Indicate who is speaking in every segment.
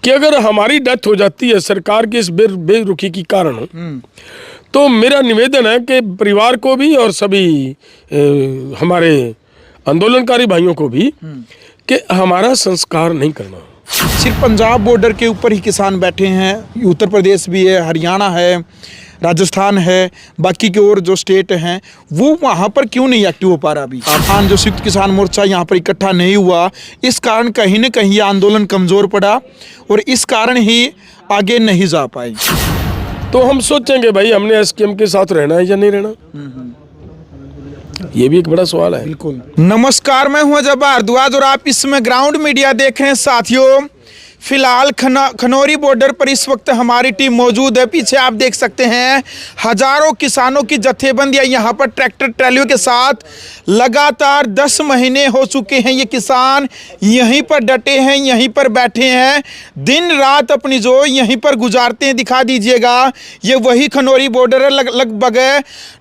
Speaker 1: कि अगर हमारी डेथ हो जाती है सरकार की इस बेरुखी के कारण, तो मेरा निवेदन है कि परिवार को भी और सभी हमारे आंदोलनकारी भाइयों को भी कि हमारा संस्कार नहीं करना।
Speaker 2: सिर्फ पंजाब बॉर्डर के ऊपर ही किसान बैठे हैं, उत्तर प्रदेश भी है, हरियाणा है, राजस्थान है, बाकी के और जो स्टेट हैं वो वहाँ पर क्यों नहीं एक्टिव हो पा रहा अभी? खान जो संयुक्त किसान मोर्चा यहाँ पर इकट्ठा नहीं हुआ, इस कारण कहीं न कहीं ये आंदोलन कमज़ोर पड़ा और इस कारण ही आगे नहीं जा पाए।
Speaker 1: तो हम सोचेंगे भाई हमने एसकेएम के साथ रहना है या नहीं रहना, ये भी एक बड़ा सवाल है।
Speaker 2: बिल्कुल। नमस्कार, मैं हूं अजय भारद्वाज और आप इसमें ग्राउंड मीडिया देख रहे हैं। साथियों, फिलहाल खनौरी बॉर्डर पर इस वक्त हमारी टीम मौजूद है। पीछे आप देख सकते हैं हजारों किसानों की जत्थेबंदियां यहाँ पर ट्रैक्टर ट्रैलियों के साथ लगातार 10 महीने हो चुके हैं। ये किसान यहीं पर डटे हैं, यहीं पर बैठे हैं, दिन रात अपनी जो यहीं पर गुजारते हैं। दिखा दीजिएगा, ये वही खनौरी बॉर्डर है। लगभग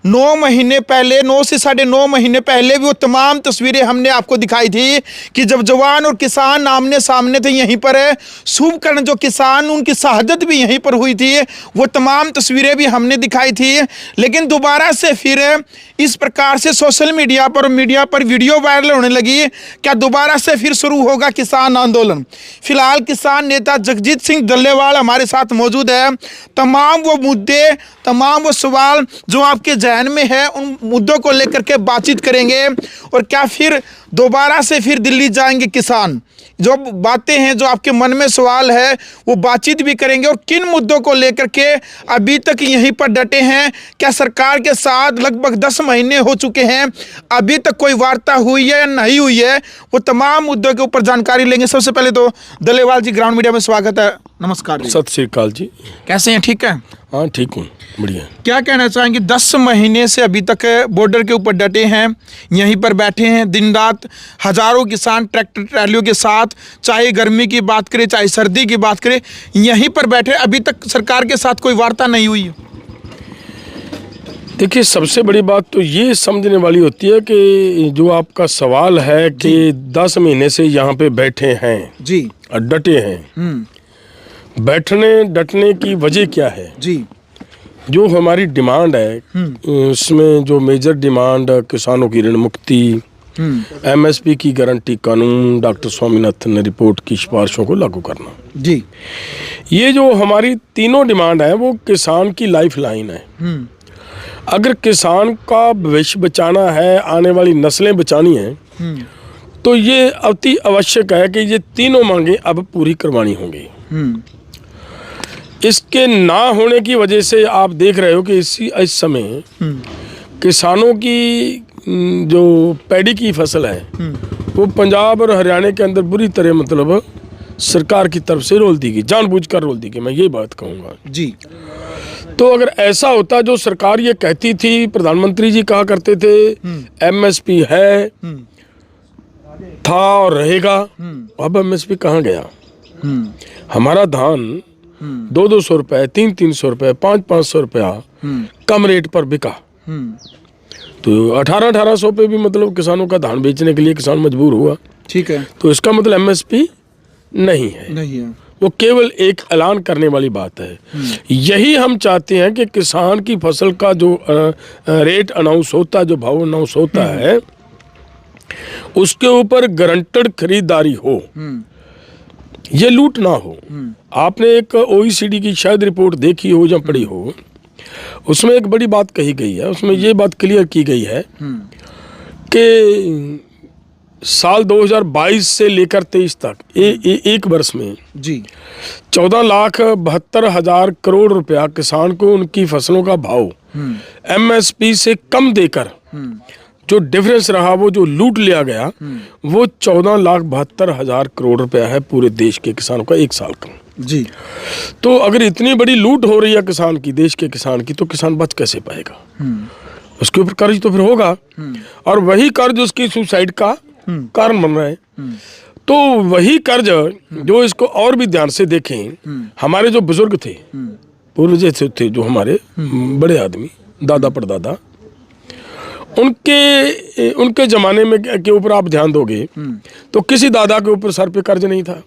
Speaker 2: 9 महीने पहले, 9 से 9.5 महीने पहले भी वो तमाम तस्वीरें हमने आपको दिखाई थी कि जब जवान और किसान आमने सामने थे। यहीं पर शुभकर्ण जो किसान, उनकी शहादत भी यहीं पर हुई थी, वो तमाम तस्वीरें भी हमने दिखाई थी। लेकिन दोबारा से फिर इस प्रकार से सोशल मीडिया पर वीडियो वायरल होने लगी। क्या दोबारा से फिर शुरू होगा किसान आंदोलन? फिलहाल किसान नेता जगजीत सिंह डल्लेवाल हमारे साथ मौजूद है। तमाम वो मुद्दे, तमाम वो सवाल जो आपके जहन में है, उन मुद्दों को लेकर के बातचीत करेंगे। और क्या फिर दोबारा से फिर दिल्ली जाएंगे किसान? जो बातें हैं, जो आपके मन में सवाल है, वो बातचीत भी करेंगे। और किन मुद्दों को लेकर के अभी तक यहीं पर डटे हैं? क्या सरकार के साथ लगभग 10 महीने हो चुके हैं, अभी तक कोई वार्ता हुई है या नहीं हुई है? वो तमाम मुद्दों के ऊपर जानकारी लेंगे। सबसे पहले तो डल्लेवाल जी, ग्राउंड मीडिया में स्वागत है। नमस्कार।
Speaker 1: सत श्री अकाल जी।
Speaker 2: कैसे हैं? ठीक है?
Speaker 1: हाँ ठीक हूँ, बढ़िया।
Speaker 2: क्या कहना चाहेंगे? 10 महीने से अभी तक बॉर्डर के ऊपर डटे हैं, यहीं पर बैठे हैं, दिन रात हजारों किसान ट्रैक्टर ट्रैलियों के साथ, चाहे गर्मी की बात करें चाहे सर्दी की बात करें, यहीं पर बैठे। अभी तक सरकार के साथ कोई वार्ता नहीं हुई।
Speaker 1: देखिए, सबसे बड़ी बात तो ये समझने वाली होती है कि जो आपका सवाल है कि 10 महीने से यहाँ पे बैठे हैं
Speaker 2: जी,
Speaker 1: डटे हैं, बैठने डटने की वजह क्या है जी? जो हमारी डिमांड है, उसमें जो मेजर डिमांड किसानों की ऋण मुक्ति, एमएसपी की गारंटी कानून, डॉक्टर स्वामीनाथन रिपोर्ट की सिफारिशों को लागू करना जी, ये जो हमारी तीनों डिमांड है वो किसान की लाइफ लाइन है। अगर किसान का भविष्य बचाना है, आने वाली नस्लें बचानी है, तो ये अति आवश्यक है कि ये तीनों मांगे अब पूरी करवानी होंगी। इसके ना होने की वजह से आप देख रहे हो कि इस समय किसानों की जो पैडी की फसल है वो पंजाब और हरियाणा के अंदर बुरी तरह मतलब सरकार की तरफ से रोल दी गई, जानबूझकर रोल दी गई, मैं ये बात कहूँगा जी। तो अगर ऐसा होता, जो सरकार ये कहती थी, प्रधानमंत्री जी कहा करते थे एमएसपी है, था और रहेगा, अब एमएसपी कहाँ गया? हमारा धान 200-200 रुपए, 300-300 रुपए, 500-500 रुपया कम रेट पर बिका, तो 1800-1800 पे भी मतलब किसानों का धान बेचने के लिए किसान मजबूर हुआ। ठीक है, तो इसका मतलब एमएसपी नहीं है, वो केवल एक ऐलान करने वाली बात है। यही हम चाहते हैं कि किसान की फसल का जो रेट अनाउंस होता है, जो भाव अनाउंस होता है, उसके ऊपर गारंटेड खरीदारी हो, ये लूट ना हो। आपने एक OECD की शायद रिपोर्ट देखी हो या पढ़ी हो, उसमें एक बड़ी बात कही गई है, उसमें ये बात क्लियर की गई है कि साल 2022 से लेकर 23 तक एक वर्ष में जी 14,72,000 करोड़ रुपया किसान को उनकी फसलों का भाव एमएसपी से कम देकर जो डिफरेंस रहा, वो जो लूट लिया गया, वो 14,72,000 करोड़ रुपया है पूरे देश के किसानों का एक साल का जी। तो अगर इतनी बड़ी लूट हो रही है किसान की, देश के किसान की, तो किसान बच कैसे पाएगा? उसके ऊपर कर्ज तो फिर होगा, और वही कर्ज उसकी सुसाइड का कारण बन रहा है। तो वही कर्ज जो इसको और भी ध्यान से देखें, हमारे जो बुजुर्ग थे, पूर्वज थे, जो हमारे बड़े आदमी, दादा परदादा, उनके जमाने में के ऊपर आप ध्यान दोगे तो किसी दादा के ऊपर सर पे कर्ज नहीं था,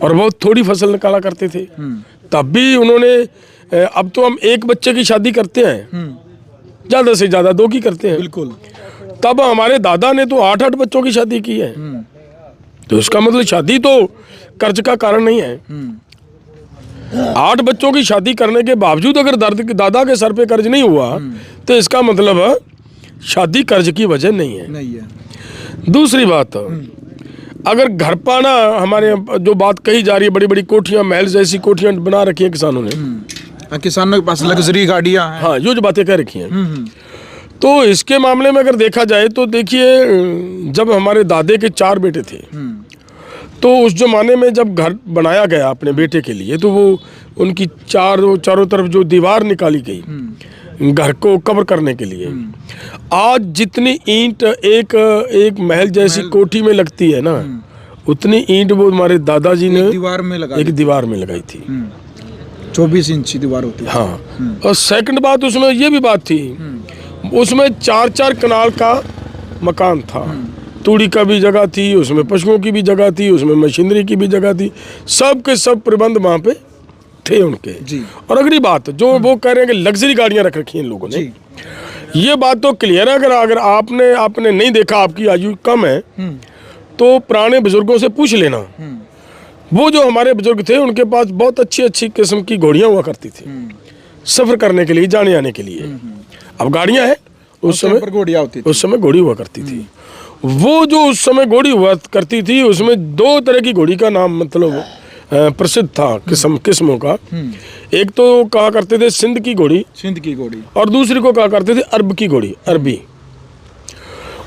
Speaker 1: और बहुत थोड़ी फसल निकाला करते थे। तब भी उन्होंने, अब तो हम एक बच्चे की शादी करते हैं, ज़्यादा से ज़्यादा 2 की करते हैं।
Speaker 2: बिल्कुल।
Speaker 1: तब हमारे दादा ने तो 8-8 बच्चों की शादी की है। तो इसका मतलब शादी तो कर्ज का कारण नहीं है। 8 बच्चों की शादी करने के बावजूद अगर दादा के सर पे कर्ज नहीं हुआ तो इसका मतलब शादी कर्ज की वजह नहीं है।
Speaker 2: नहीं है।
Speaker 1: दूसरी बात, अगर घर पाना, हमारे जो बात कही जा रही है, बड़ी बड़ी कोठियां, महल जैसी कोठियां बना रखी हैं किसानों ने।
Speaker 2: किसानों के पास लग्जरी गाड़ियां हैं।
Speaker 1: हाँ, जो बातें कह रखी हैं। तो इसके मामले में अगर देखा जाए तो देखिए, जब हमारे दादे के 4 बेटे थे तो उस जमाने में जब घर बनाया गया अपने बेटे के लिए, तो वो उनकी चारों तरफ जो दीवार निकाली गई घर को कवर करने के लिए, आज जितनी ईंट एक महल जैसी कोठी में लगती है ना, उतनी ईंट वो हमारे दादाजी ने एक दीवार में लगाई थी।
Speaker 2: 24 इंची दीवार होती है।
Speaker 1: हाँ। और सेकंड बात, उसमें ये भी बात थी, उसमें 4-4 कनाल का मकान था। तूड़ी का भी जगह थी, उसमें पशुओं की भी जगह थी, उसमें मशीनरी की भी जगह थी, सब के सब प्रबंध वहाँ पे थे उनके
Speaker 2: जी।
Speaker 1: और अगली बात, जो वो कह रहे हैं कि लग्जरी गाड़ियां रख रखी हैं लोगों ने, ये बात तो क्लियर है। अगर आपने नहीं देखा, आपकी आयु कम है, तो पुराने बुजुर्गों से पूछ लेना। वो जो हमारे बुजुर्ग थे, उनके पास बहुत अच्छी किस्म की घोड़ियां हुआ करती थी सफर करने के लिए, जाने आने के लिए। अब गाड़ियां हैं, उस समय घोड़ी हुआ करती थी। वो जो उस समय घोड़ी हुआ करती थी, उसमें 2 तरह की घोड़ी का नाम मतलब प्रसिद्ध था किस्मों का। एक तो कहा करते थे सिंध की घोड़ी, और दूसरी को कहा करते थे अरब की घोड़ी, अरबी।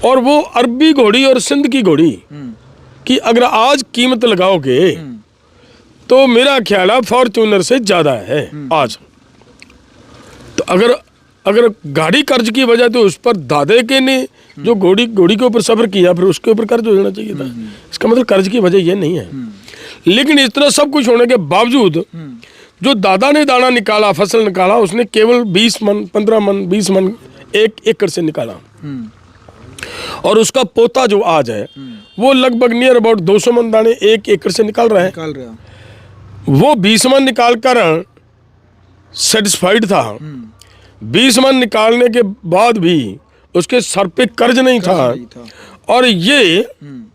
Speaker 1: और वो अरबी घोड़ी और सिंध की घोड़ी की अगर आज कीमत लगाओगे तो मेरा ख्याल है फॉर्च्यूनर से ज्यादा है आज। तो अगर गाड़ी कर्ज की वजह, तो उस पर दादे के ने जो घोड़ी के ऊपर सफर किया, फिर उसके ऊपर कर्ज हो जाना चाहिए था। इसका मतलब कर्ज की वजह ये नहीं है। लेकिन इतना सब कुछ होने के बावजूद जो दादा ने दाना निकाला, फसल निकाला, उसने केवल 20 मन, 15 मन, 20 मन 1 एकड़ से निकाला। और उसका पोता जो आज है, वो लगभग नियर अबाउट 200 मन दाने 1 एकड़ से निकाल रहा है। वो 20 मन निकाल कर सेटिस्फाइड था। 20 मन निकालने के बाद भी उसके सर पे कर्ज नहीं था। और ये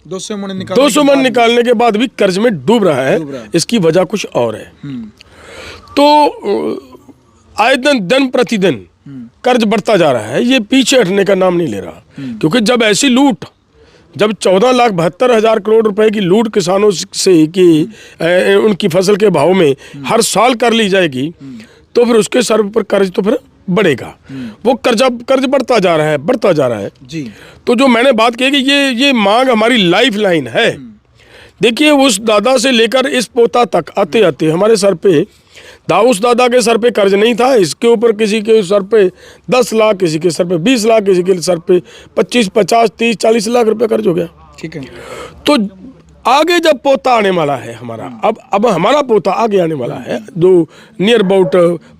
Speaker 1: 200 मन निकालने के बाद भी कर्ज में डूब रहा है। इसकी वजह कुछ और है। तो आए दिन प्रतिदिन कर्ज बढ़ता जा रहा है, ये पीछे हटने का नाम नहीं ले रहा। क्योंकि जब ऐसी लूट, जब 14,72,000 करोड़ रुपए की लूट किसानों से कि उनकी फसल के भाव में हर साल कर ली जाएगी, तो फिर उसके सर पर कर्ज तो फिर बढ़ेगा। वो कर्ज बढ़ता जा रहा है जी। तो जो मैंने बात की कि ये मांग हमारी लाइफ लाइन है। देखिए, उस दादा से लेकर इस पोता तक आते आते हमारे सर पे, उस दादा के सर पे कर्ज नहीं था। इसके ऊपर किसी के सर पे 10 लाख, किसी के सर पे 20 लाख, किसी के सर पे 25, 50, 30, 40 लाख रुपए कर्ज हो गया। ठीक है। तो आगे जब पोता आने वाला है हमारा, अब हमारा पोता आगे आने वाला है, जो नियर अबाउट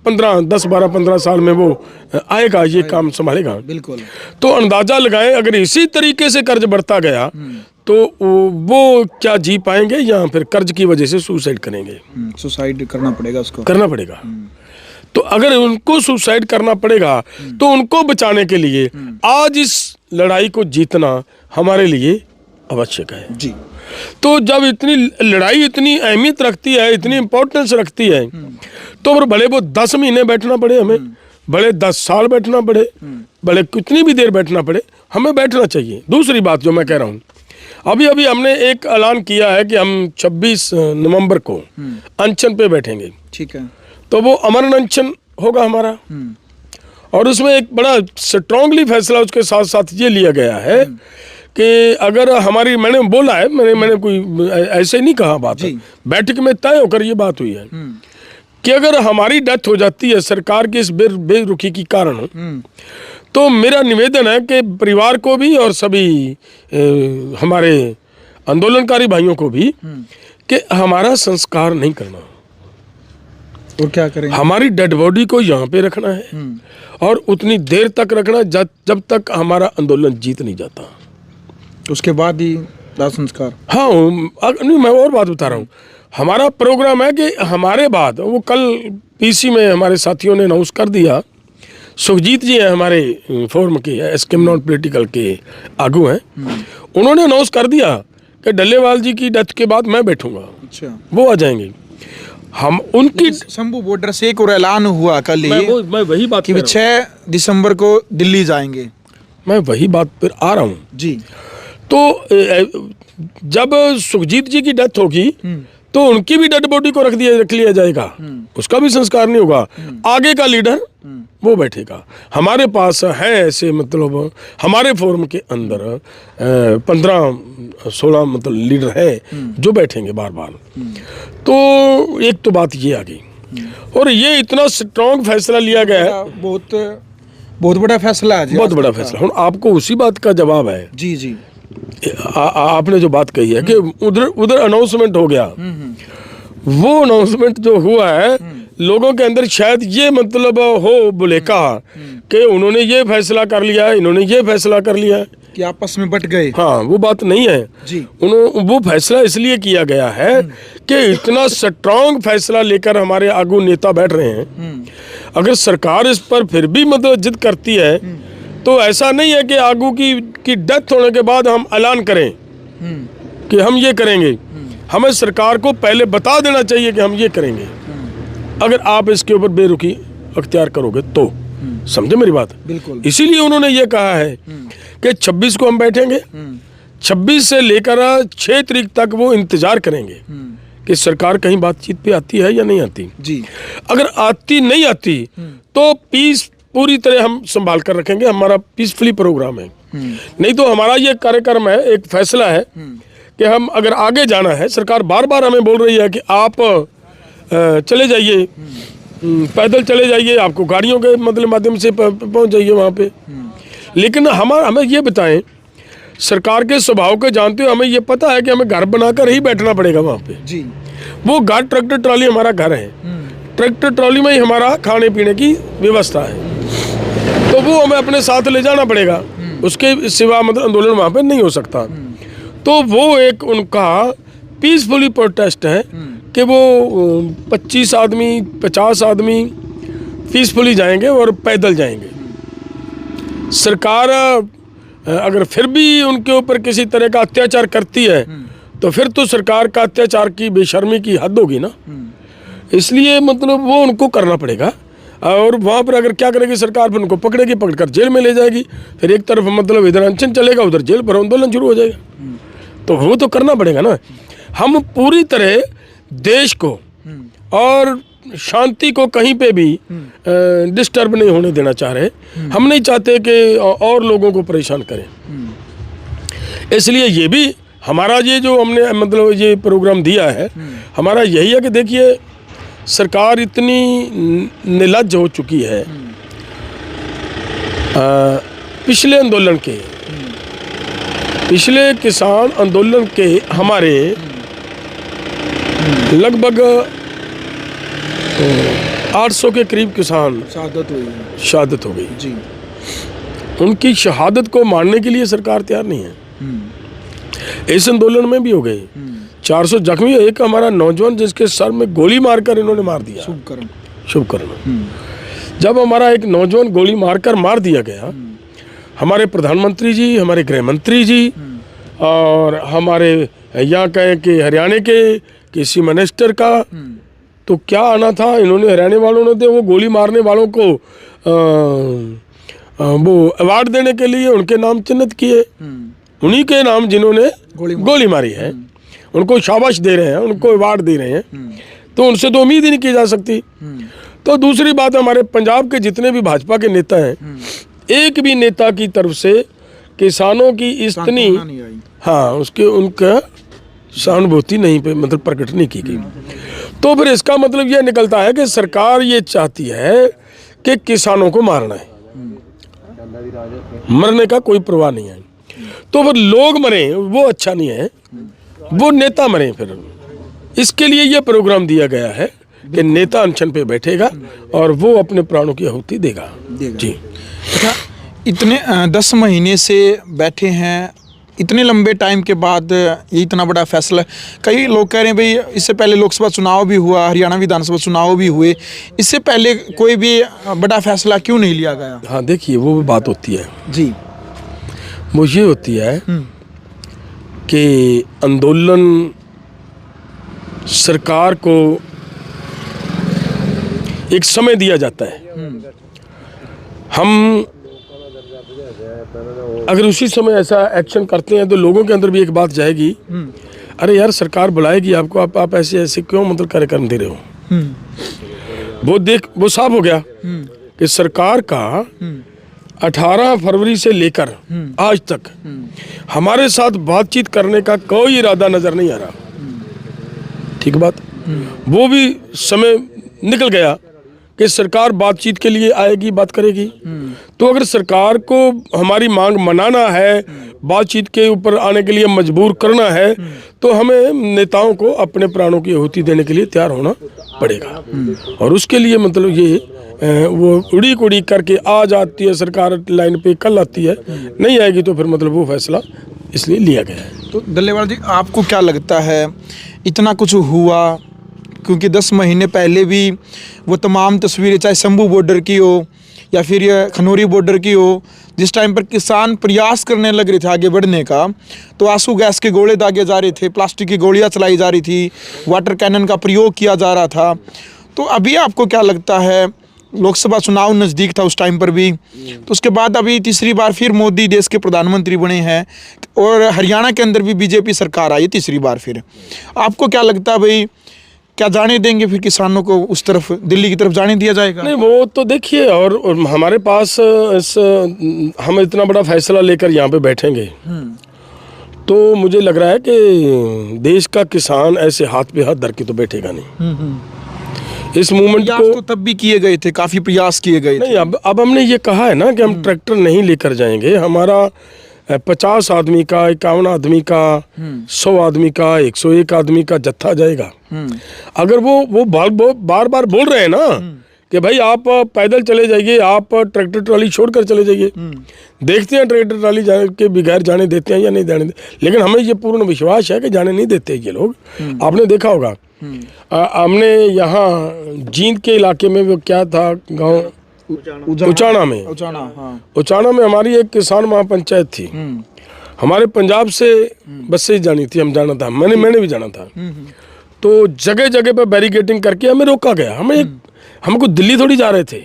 Speaker 1: 15 साल में वो आएगा, ये काम संभालेगा। बिल्कुल। तो अंदाजा लगाएं, अगर इसी तरीके से कर्ज बढ़ता गया तो वो क्या जी पाएंगे, या फिर कर्ज की वजह से सुसाइड करेंगे।
Speaker 2: सुसाइड करना पड़ेगा, उसको
Speaker 1: करना पड़ेगा। तो अगर उनको सुसाइड करना पड़ेगा तो उनको बचाने के लिए आज इस लड़ाई को जीतना हमारे लिए आवश्यक है जी। तो जब इतनी लड़ाई इतनी अहमियत रखती है, इतनी इम्पोर्टेंस रखती है, तो फिर भले वो 10 महीने बैठना पड़े हमें, भले 10 साल बैठना पड़े, भले कितनी भी देर बैठना पड़े, हमें बैठना चाहिए। दूसरी बात जो मैं कह रहा हूँ, अभी हमने एक ऐलान किया है कि हम 26 नवंबर को अनशन पे बैठेंगे। ठीक है। तो वो अमर अनशन होगा हमारा, और उसमें एक बड़ा स्ट्रांगली फैसला उसके साथ साथ ये लिया गया है कि अगर हमारी, मैंने बोला है, मैंने कोई ऐसे नहीं कहा बात, बैठक में तय होकर ये बात हुई है कि अगर हमारी डेथ हो जाती है सरकार की इस बेरुखी के कारण, तो मेरा निवेदन है कि परिवार को भी और सभी हमारे आंदोलनकारी भाइयों को भी कि हमारा संस्कार नहीं करना,
Speaker 2: और क्या करें,
Speaker 1: हमारी डेड बॉडी को यहाँ पे रखना है और उतनी देर तक रखना जब तक हमारा आंदोलन जीत नहीं जाता,
Speaker 2: उसके बाद ही दाह संस्कार।
Speaker 1: हाँ, नहीं, मैं और बात बता रहा हूँ। हमारा प्रोग्राम है कि हमारे बाद वो कल पीसी में हमारे साथियों ने अनाउंस कर दिया, सुखजीत जी हैं हमारे फोरम के, एसकेएम नॉन पॉलिटिकल के आगू हैं, उन्होंने अनाउंस कर दिया कि डल्लेवाल जी की डेथ के बाद मैं बैठूंगा।
Speaker 2: अच्छा,
Speaker 1: वो आ जाएंगे। हम उनकी
Speaker 2: शंभू बॉर्डर से एक और ऐलान हुआ कल ही
Speaker 1: मैं वही बात
Speaker 2: कि 6 दिसंबर को दिल्ली जाएंगे।
Speaker 1: मैं वही बात पर आ रहा हूँ
Speaker 2: जी।
Speaker 1: तो जब सुखजीत जी की डेथ होगी तो उनकी भी डेड बॉडी को रख लिया जाएगा, उसका भी संस्कार नहीं होगा। आगे का लीडर वो बैठेगा। हमारे पास है ऐसे, मतलब हमारे फोरम के अंदर 15-16 मतलब लीडर है जो बैठेंगे बार बार। तो एक तो बात ये आ गई, और ये इतना स्ट्रॉन्ग फैसला लिया गया है,
Speaker 2: बहुत बड़ा फैसला है जी,
Speaker 1: बहुत बड़ा फैसला। ਹੁਣ आपको उसी बात का जवाब है।
Speaker 2: जी जी।
Speaker 1: आपने जो बात कही है कि उधर अनाउंसमेंट हो गया, वो अनाउंसमेंट जो हुआ है लोगों के अंदर शायद ये मतलब हो बुलेका कि उन्होंने ये फैसला कर लिया है, इन्होंने ये फैसला कर लिया है
Speaker 2: कि आपस में बट गए।
Speaker 1: हाँ, वो बात नहीं है
Speaker 2: जी।
Speaker 1: वो फैसला इसलिए किया गया है कि इतना स्ट्रांग फैसला लेकर हमारे आगू नेता बैठ रहे हैं। अगर सरकार इस पर फिर भी मतलब जिद करती है तो ऐसा नहीं है कि आगू की डेथ होने के बाद हम ऐलान करें कि हम ये करेंगे। हमें सरकार को पहले बता देना चाहिए कि हम ये करेंगे। अगर आप इसके ऊपर बेरुखी अख्तियार करोगे तो, समझे मेरी बात?
Speaker 2: बिल्कुल।
Speaker 1: इसीलिए उन्होंने ये कहा है कि 26 को हम बैठेंगे, 26 से लेकर 6 तारीख तक वो इंतजार करेंगे कि सरकार कहीं बातचीत पे आती है या नहीं आती।
Speaker 2: जी।
Speaker 1: अगर आती नहीं आती तो पीस पूरी तरह हम संभाल कर रखेंगे। हमारा पीसफुली प्रोग्राम है। नहीं तो हमारा ये कार्यक्रम है, एक फैसला है कि हम अगर आगे जाना है, सरकार बार बार हमें बोल रही है कि आप चले जाइए, पैदल चले जाइए, आपको गाड़ियों के मतलब माध्यम से पहुंच जाइए वहाँ पे। लेकिन हमें ये बताएं, सरकार के स्वभाव को जानते हुए हमें ये पता है कि हमें घर बनाकर ही बैठना पड़ेगा वहाँ पे।
Speaker 2: जी।
Speaker 1: वो घर, ट्रैक्टर ट्रॉली हमारा घर है, ट्रैक्टर ट्रॉली में ही हमारा खाने पीने की व्यवस्था है, तो वो हमें अपने साथ ले जाना पड़ेगा। उसके सिवा मतलब आंदोलन वहाँ पे नहीं हो सकता। तो वो एक उनका पीसफुली प्रोटेस्ट है कि वो 25 आदमी 50 आदमी पीसफुली जाएंगे और पैदल जाएंगे। सरकार अगर फिर भी उनके ऊपर किसी तरह का अत्याचार करती है तो फिर तो सरकार का अत्याचार की बेशर्मी की हद होगी ना। इसलिए मतलब वो उनको करना पड़ेगा। और वहाँ पर अगर क्या करेगी सरकार, फिर उनको पकड़ेगी, पकड़कर जेल में ले जाएगी। फिर एक तरफ मतलब इधर अनशन चलेगा, उधर जेल पर आंदोलन शुरू हो जाएगा। तो वो तो करना पड़ेगा ना। हम पूरी तरह देश को और शांति को कहीं पे भी डिस्टर्ब नहीं होने देना चाह रहे। हम नहीं चाहते कि और लोगों को परेशान करें। इसलिए ये भी हमारा ये जो हमने मतलब ये प्रोग्राम दिया है, हमारा यही है कि देखिए सरकार इतनी निर्लज्ज हो चुकी है। पिछले आंदोलन के, पिछले किसान आंदोलन के हमारे लगभग 800 के करीब किसान शहादत हो गई
Speaker 2: जी।
Speaker 1: उनकी शहादत को मानने के लिए सरकार तैयार नहीं है। इस आंदोलन में भी हो गए 400 जख्मी। एक हमारा नौजवान जिसके सर में गोली मारकर इन्होंने मार दिया, शुभकर्ण। जब हमारा एक नौजवान गोली मारकर मार दिया गया, हमारे प्रधानमंत्री जी, हमारे गृह मंत्री जी और हमारे यहाँ कहें कि हरियाणा के किसी मिनिस्टर का तो क्या आना था, इन्होंने हरियाणा वालों ने वो गोली मारने वालों को वो अवार्ड देने के लिए उनके नाम चिन्हित किए। उन्हीं के नाम जिन्होंने गोली मारी है उनको शाबाश दे रहे हैं, उनको अवार्ड दे रहे हैं। तो उनसे तो उम्मीद ही नहीं की जा सकती। तो दूसरी बात, हमारे पंजाब के जितने भी भाजपा के नेता हैं, एक भी नेता की तरफ से किसानों की इतनी उसके उनका सहानुभूति नहीं पे मतलब प्रकट नहीं की गई। तो फिर इसका मतलब यह निकलता है कि सरकार ये चाहती है कि किसानों को मारना है, मरने का कोई परवाह नहीं है। तो फिर लोग मरे वो अच्छा नहीं है, वो नेता मरे। फिर इसके लिए ये प्रोग्राम दिया गया है कि नेता अनशन पे बैठेगा और वो अपने प्राणों की आहुति देगा। जी।
Speaker 2: इतने 10 महीने से बैठे हैं इतने लंबे टाइम के बाद ये इतना बड़ा फैसला, कई लोग कह रहे हैं भाई इससे पहले लोकसभा चुनाव भी हुआ, हरियाणा विधानसभा चुनाव भी हुए, इससे पहले कोई भी बड़ा फैसला क्यों नहीं लिया गया?
Speaker 1: हाँ देखिए, वो भी बात होती है
Speaker 2: जी।
Speaker 1: वो ये होती है कि आंदोलन सरकार को एक समय दिया जाता है। हम अगर उसी समय ऐसा एक्शन करते हैं तो लोगों के अंदर भी एक बात जाएगी, अरे यार सरकार बुलाएगी आपको, आप ऐसे ऐसे क्यों मतलब कार्यक्रम दे रहे हो। वो साफ हो गया कि सरकार का 18 फरवरी से लेकर आज तक हमारे साथ बातचीत करने का कोई इरादा नजर नहीं आ रहा। ठीक बात, वो भी समय निकल गया कि सरकार बातचीत के लिए आएगी, बात करेगी। तो अगर सरकार को हमारी मांग मनाना है, बातचीत के ऊपर आने के लिए मजबूर करना है, तो हमें नेताओं को अपने प्राणों की आहुति देने के लिए तैयार होना पड़ेगा। और उसके लिए मतलब ये वो उड़ी कुड़ी करके आ जाती है सरकार लाइन पे, कल आती है, नहीं आएगी तो फिर मतलब वो फैसला इसलिए लिया गया है।
Speaker 2: तो डल्लेवाल जी, आपको क्या लगता है इतना कुछ हुआ, क्योंकि 10 महीने पहले भी वो तमाम तस्वीरें, चाहे शंभू बॉर्डर की हो या फिर ये खनौरी बॉर्डर की हो, जिस टाइम पर किसान प्रयास करने लग रहे थे आगे बढ़ने का, तो आंसू गैस के गोले दागे जा रहे थे, प्लास्टिक की गोलियां चलाई जा रही थी, वाटर कैनन का प्रयोग किया जा रहा था। तो अभी आपको क्या लगता है, लोकसभा चुनाव नज़दीक था उस टाइम पर भी, तो उसके बाद अभी तीसरी बार फिर मोदी देश के प्रधानमंत्री बने हैं और हरियाणा के अंदर भी बीजेपी सरकार आई तीसरी बार फिर, आपको क्या लगता है भाई, क्या जाने देंगे फिर किसानों को उस तरफ, दिल्ली की तरफ जाने दिया जाएगा?
Speaker 1: नहीं, वो तो देखिए, और हमारे पास हम इतना बड़ा फैसला लेकर यहाँ पे बैठेंगे तो मुझे लग रहा है कि देश का किसान ऐसे हाथ पे हाथ धर के तो बैठेगा नहीं। इस मूवमेंट को
Speaker 2: तो तब भी किए गए थे, काफी प्रयास किए गए थे।
Speaker 1: नहीं, अब हमने ये कहा है ना कि हम ट्रैक्टर नहीं लेकर जाएंगे, हमारा 50 आदमी का, 51 आदमी का, 100 आदमी का, 101 आदमी का जत्था जाएगा। अगर वो बार बार बोल रहे हैं ना कि भाई आप पैदल चले जाइए, आप ट्रैक्टर ट्रॉली छोड़कर चले जाइए, देखते हैं ट्रैक्टर ट्रॉली के बगैर जाने देते हैं या नहीं जाने देते। लेकिन हमें ये पूर्ण विश्वास है कि जाने नहीं देते ये लोग। आपने देखा होगा, हमने यहाँ जींद के इलाके में वो क्या था गांव उचाना में, उचाना में हमारी एक किसान महापंचायत थी। हमारे पंजाब से बस से जानी थी, हम जाना था, मैंने भी जाना था। तो जगह जगह पे बैरिकेडिंग करके हमें रोका गया। हमको दिल्ली थोड़ी जा रहे थे,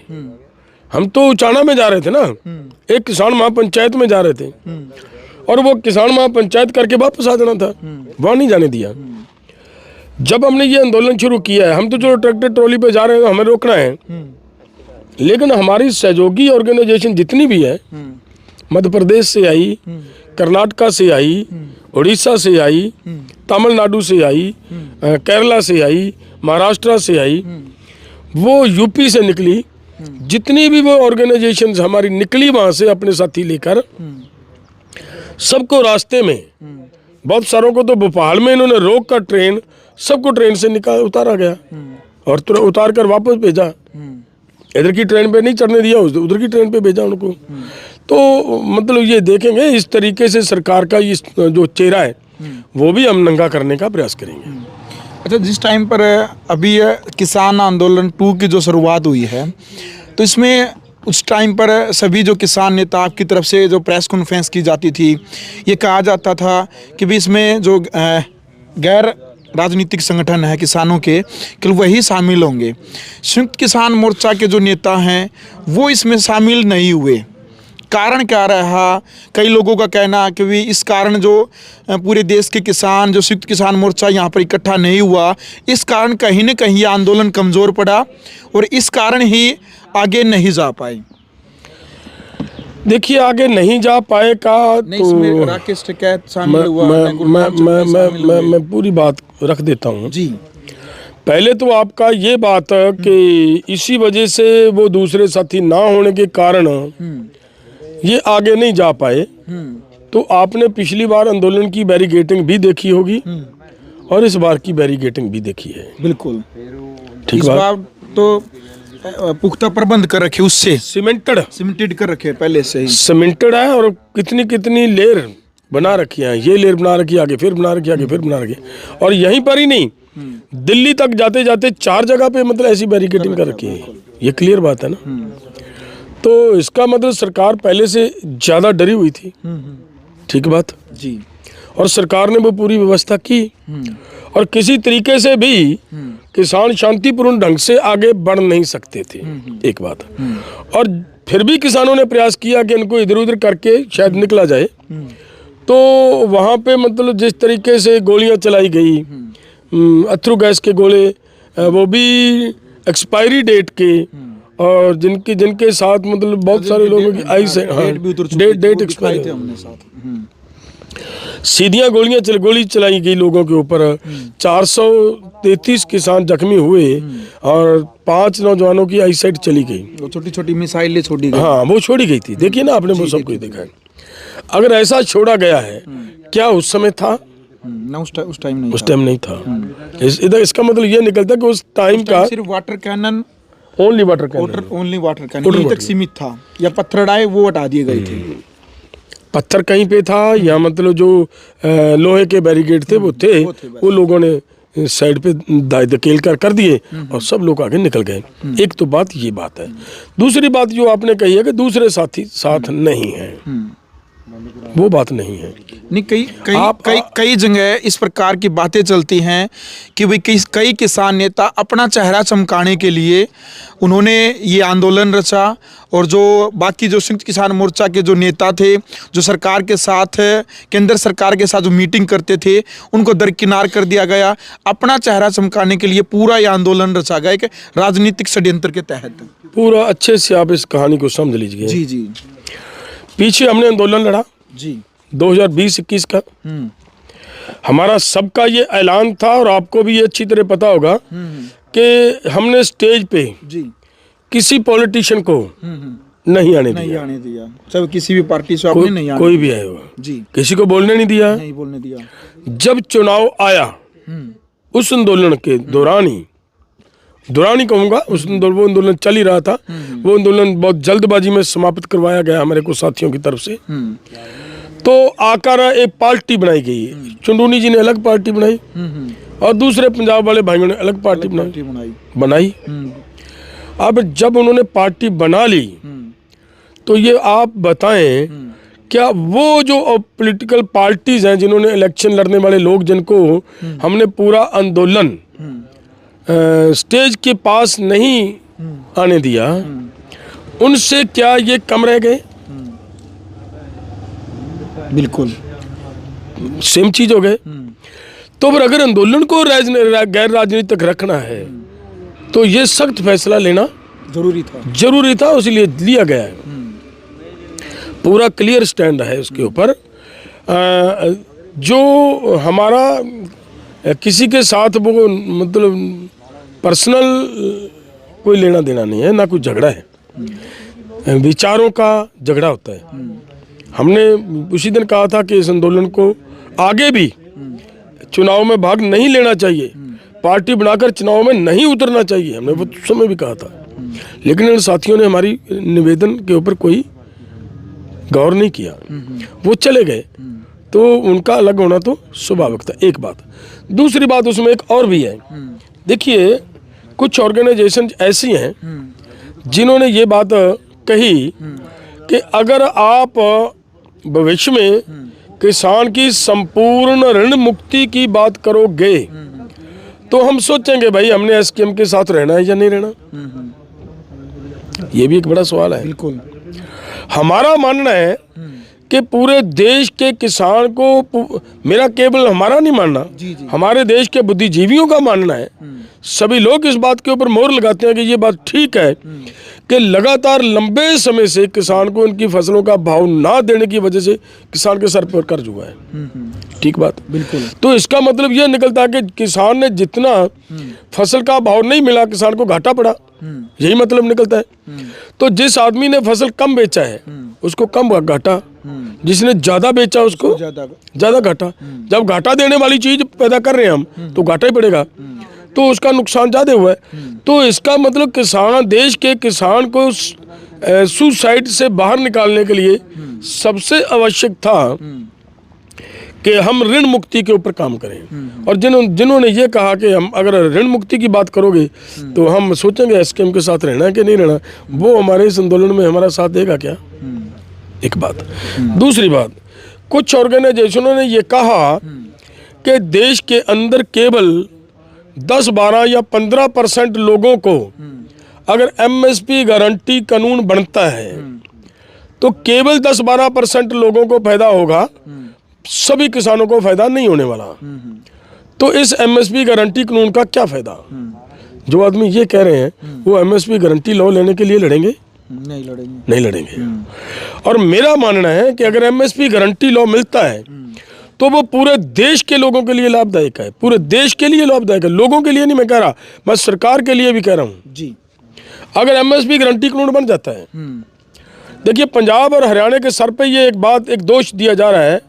Speaker 1: हम तो उचाना में जा रहे थे ना, एक किसान महापंचायत में जा रहे थे, और वो किसान महापंचायत करके वापस आ जाना था, वहाँ नहीं जाने दिया। जब हमने ये आंदोलन शुरू किया है, हम तो जो ट्रैक्टर ट्रॉली पे जा रहे हैं, हमें रोकना है, लेकिन हमारी सहयोगी ऑर्गेनाइजेशन जितनी भी है, मध्य प्रदेश से आई, कर्नाटका से आई, उड़ीसा से आई, तमिलनाडु से आई, केरला से आई, महाराष्ट्र से आई, वो यूपी से निकली, जितनी भी वो ऑर्गेनाइजेशंस हमारी निकली वहाँ से अपने साथी लेकर, सबको रास्ते में, बहुत सारों को तो भोपाल में इन्होंने रोक कर ट्रेन, सबको ट्रेन से उतारा गया और उतार कर वापस भेजा। इधर की ट्रेन पे नहीं चढ़ने दिया, उधर की ट्रेन पे भेजा उनको। तो मतलब ये देखेंगे इस तरीके से सरकार का ये जो चेहरा है वो भी हम नंगा करने का प्रयास करेंगे।
Speaker 2: अच्छा, जिस टाइम पर अभी किसान आंदोलन 2 की जो शुरुआत हुई है, तो इसमें उस टाइम पर सभी जो किसान नेता आपकी तरफ से जो प्रेस कॉन्फ्रेंस की जाती थी, ये कहा जाता था कि भी इसमें जो गैर राजनीतिक संगठन है किसानों के, कि वही शामिल होंगे। संयुक्त किसान मोर्चा के जो नेता हैं वो इसमें शामिल नहीं हुए, कारण क्या रहा? कई लोगों का कहना कि भी इस कारण जो पूरे देश के किसान, जो संयुक्त किसान मोर्चा यहाँ पर इकट्ठा नहीं हुआ, इस कारण कहीं न कहीं आंदोलन कमज़ोर पड़ा और इस कारण ही आगे नहीं जा पाए।
Speaker 1: देखिए, आगे नहीं जा पाए का
Speaker 2: नहीं, इसमें राकेश टिकैत शामिल हुआ,
Speaker 1: मैं पूरी बात रख देता हूँ
Speaker 2: जी।
Speaker 1: पहले तो आपका ये बात है कि इसी वजह से वो दूसरे साथी ना होने के कारण ये आगे नहीं जा पाए। तो आपने पिछली बार आंदोलन की बैरिकेडिंग भी देखी होगी और इस बार की बैरिकेडिंग भी देखी है।
Speaker 2: बिल्कुल
Speaker 1: ठीक
Speaker 2: इस बार तो पुख्ता प्रबंध कर रखे, उससे
Speaker 1: सीमेंटेड
Speaker 2: कर रखे पहले से ही,
Speaker 1: सीमेंटेड है और कितनी लेयर बना रखी हैं, ये लेयर बना रखी, आगे फिर बना रखी, आगे फिर बना रखी, और यहीं पर ही नहीं, दिल्ली तक जाते जाते 4 जगह पे मतलब ऐसी बैरिकेडिंग कर रखी है। ये क्लियर बात है ना। तो इसका मतलब सरकार पहले से ज़्यादा डरी हुई थी। ठीक बात
Speaker 2: जी।
Speaker 1: और सरकार ने वो पूरी व्यवस्था की, और किसी तरीके से भी किसान शांतिपूर्ण ढंग से आगे बढ़ नहीं सकते थे। एक बात, और फिर भी किसानों ने प्रयास किया कि इनको इधर उधर करके शायद निकला जाए। तो वहाँ पे मतलब जिस तरीके से गोलियां चलाई गई, अथरू गैस के गोले, वो भी एक्सपायरी डेट के, और जिनके साथ मतलब बहुत सारे लोगों की आई से डेट एक्सपायरी, सीधियां गोली चलाई गई लोगों के ऊपर। 433 किसान जख्मी हुए और 5 नौजवानों की आईसाइट चली गई।
Speaker 2: वो छोटी छोटी मिसाइलें छोड़ी गई।
Speaker 1: हाँ, वो छोड़ी गई थी। देखिए ना, आपने वो सब कुछ देखा है। अगर ऐसा छोड़ा गया है, क्या उस समय था?
Speaker 2: ना, उस टाइम नहीं,
Speaker 1: उस टाइम नहीं था। इधर इसका मतलब ये निकलता कि उस टाइम का
Speaker 2: सिर्फ water cannon,
Speaker 1: only water cannon
Speaker 2: यहीं तक सीमित था, या पत्थरड़ाए वो हटा दिए गए थे।
Speaker 1: पत्थर कहीं पे था, या मतलब जो लोहे के बैरिकेड थे वो थे, वो लोगों ने साइड पे धकेल कर दिए और सब लोग आगे निकल गए। एक तो बात ये बात है। दूसरी बात जो आपने कही है कि दूसरे साथी साथ नहीं है, वो बात नहीं है।
Speaker 2: नहीं, कई जगह इस प्रकार की बातें चलती हैं कि भाई कई किसान नेता अपना चेहरा चमकाने के लिए उन्होंने ये आंदोलन रचा, और जो बाकी जो संयुक्त किसान मोर्चा के जो नेता थे, जो सरकार के साथ, केंद्र सरकार के साथ जो मीटिंग करते थे, उनको दरकिनार कर दिया गया। अपना चेहरा चमकाने के लिए पूरा ये आंदोलन रचा गया, एक राजनीतिक षड्यंत्र के तहत।
Speaker 1: पूरा अच्छे से आप इस कहानी को समझ लीजिए।
Speaker 2: जी जी।
Speaker 1: पीछे हमने आंदोलन लड़ा
Speaker 2: जी
Speaker 1: 2020-21 का। हमारा सबका ये ऐलान था, और आपको भी ये अच्छी तरह पता होगा कि हमने स्टेज पे
Speaker 2: जी
Speaker 1: किसी पॉलिटिशियन को नहीं आने
Speaker 2: दिया। सब किसी भी पार्टी से आपने नहीं आने
Speaker 1: कोई भी आया हो
Speaker 2: जी,
Speaker 1: किसी को बोलने नहीं दिया।
Speaker 2: नहीं बोलने दिया।
Speaker 1: जब चुनाव आया, उस आंदोलन के दौरान ही कहूँगा, वो आंदोलन चल ही रहा था। वो आंदोलन बहुत जल्दबाजी में समाप्त करवाया गया हमारे कुछ साथियों की तरफ से। तो आकर एक पार्टी बनाई गई। चुंडूनी जी ने अलग पार्टी बनाई, और दूसरे पंजाब वाले भाइयों ने अलग पार्टी बनाई। अब जब उन्होंने पार्टी बना ली, तो ये आप बताएं, क्या वो जो पॉलिटिकल पार्टीज हैं जिन्होंने इलेक्शन लड़ने वाले लोग, जिनको हमने पूरा आंदोलन स्टेज के पास नहीं आने दिया, उनसे क्या ये कम रह गए?
Speaker 2: बिल्कुल
Speaker 1: सेम चीज हो गए। तो फिर अगर आंदोलन को गैर राजनीतिक रखना है, तो ये सख्त फैसला लेना जरूरी था, इसलिए लिया गया है। पूरा क्लियर स्टैंड है उसके ऊपर। जो हमारा किसी के साथ वो मतलब पर्सनल कोई लेना देना नहीं है, ना कोई झगड़ा है। विचारों का झगड़ा होता है। हमने उसी दिन कहा था कि इस आंदोलन को आगे भी चुनाव में भाग नहीं लेना चाहिए, पार्टी बनाकर चुनाव में नहीं उतरना चाहिए, हमने वो समय भी कहा था। लेकिन इन साथियों ने हमारी निवेदन के ऊपर कोई गौर नहीं किया, वो चले गए। तो उनका अलग होना तो स्वाभाविक था। एक बात। दूसरी बात, उसमें एक और भी है। देखिए, कुछ ऑर्गेनाइजेशन ऐसी हैं जिन्होंने ये बात कही कि अगर आप भविष्य में किसान की संपूर्ण ऋण मुक्ति की बात करोगे, तो हम सोचेंगे भाई हमने एसकेएम के साथ रहना है या नहीं रहना। ये भी एक बड़ा सवाल है।
Speaker 2: बिल्कुल।
Speaker 1: हमारा मानना है कि पूरे देश के किसान को, मेरा केवल हमारा नहीं मानना, हमारे देश के बुद्धिजीवियों का मानना है, सभी लोग इस बात के ऊपर मोहर लगाते हैं कि ये बात ठीक है कि लगातार लंबे समय से किसान को उनकी फसलों का भाव ना देने की वजह से किसान के सर पर कर्ज हुआ है। ठीक बात।
Speaker 2: बिल्कुल।
Speaker 1: तो इसका मतलब यह निकलता है कि किसान ने जितना फसल का भाव नहीं मिला, किसान को घाटा पड़ा, यही मतलब निकलता है। तो जिस आदमी ने फसल कम बेचा है उसको कम घाटा, जिसने ज्यादा बेचा उसको ज्यादा घाटा। जब घाटा देने वाली चीज पैदा कर रहे हैं हम, तो घाटा ही पड़ेगा, तो उसका नुकसान ज्यादा हुआ है। तो इसका मतलब किसान, देश के किसान को सुसाइड से बाहर निकालने के लिए सबसे आवश्यक था कि हम ऋण मुक्ति के ऊपर काम करें। और जिन्होंने ये कहा कि हम अगर ऋण मुक्ति की बात करोगे तो हम सोचेंगे एसकेएम के साथ रहना है कि नहीं रहना, वो हमारे इस आंदोलन में हमारा साथ देगा क्या? एक बात। दूसरी बात, कुछ ऑर्गेनाइजेशनों ने ये कहा कि देश के अंदर केवल 10, 12 या 15% लोगों को अगर एमएसपी गारंटी कानून बनता है तो केवल 10-12% लोगों को फायदा होगा, सभी किसानों को फायदा नहीं होने वाला। तो इस एमएसपी गारंटी कानून का क्या फायदा? जो आदमी ये कह रहे हैं वो एमएसपी गारंटी लॉ लेने के लिए लड़ेंगे? नहीं लड़ेंगे। और मेरा मानना है कि अगर एमएसपी गारंटी लॉ मिलता है तो वो पूरे देश के लोगों के लिए लाभदायक है, पूरे देश के लिए लाभदायक है, लोगों के लिए नहीं मैं कह रहा, मैं सरकार के लिए भी कह रहा हूँ जी। अगर एमएसपी गारंटी कानून बन जाता है, देखिए पंजाब और हरियाणा के सर पे ये एक दोष दिया जा रहा है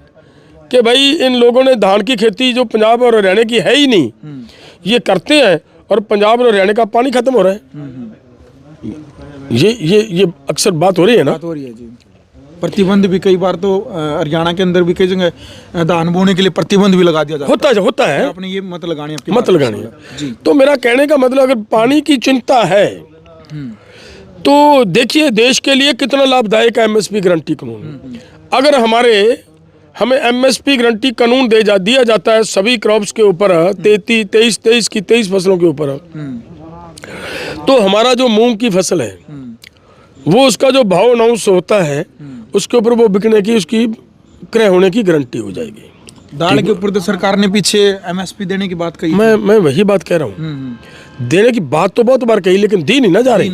Speaker 1: कि भाई इन लोगों ने धान की खेती जो पंजाब और हरियाणा की है ही नहीं, ये करते हैं और पंजाब और हरियाणा का पानी खत्म हो रहा है। ये अक्सर बात हो रही है ना, बात हो रही है जी।
Speaker 2: प्रतिबंध भी कई बार तो हरियाणा के अंदर भी कई जगह धान बोने के लिए प्रतिबंध भी लगा दिया जाता
Speaker 1: होता है।
Speaker 2: आपने ये मत लगानी
Speaker 1: है जी। तो मेरा कहने का मतलब अगर पानी की चिंता है तो देखिए देश के लिए कितना लाभदायक है एमएसपी गारंटी कानून। अगर हमें एमएसपी गारंटी कानून दिया जाता है सभी क्रॉप्स के ऊपर 23 फसलों के ऊपर, तो हमारा जो मूंग की फसल है वो उसका जो भाव अनाउंस होता है उसके ऊपर वो बिकने की उसकी क्रय होने की गारंटी हो जाएगी।
Speaker 2: दाल के ऊपर तो सरकार ने पीछे एमएसपी देने की बात कही।
Speaker 1: मैं वही बात कह रहा हूँ, देने की बात तो बहुत बार कही लेकिन दी नहीं ना जा रही।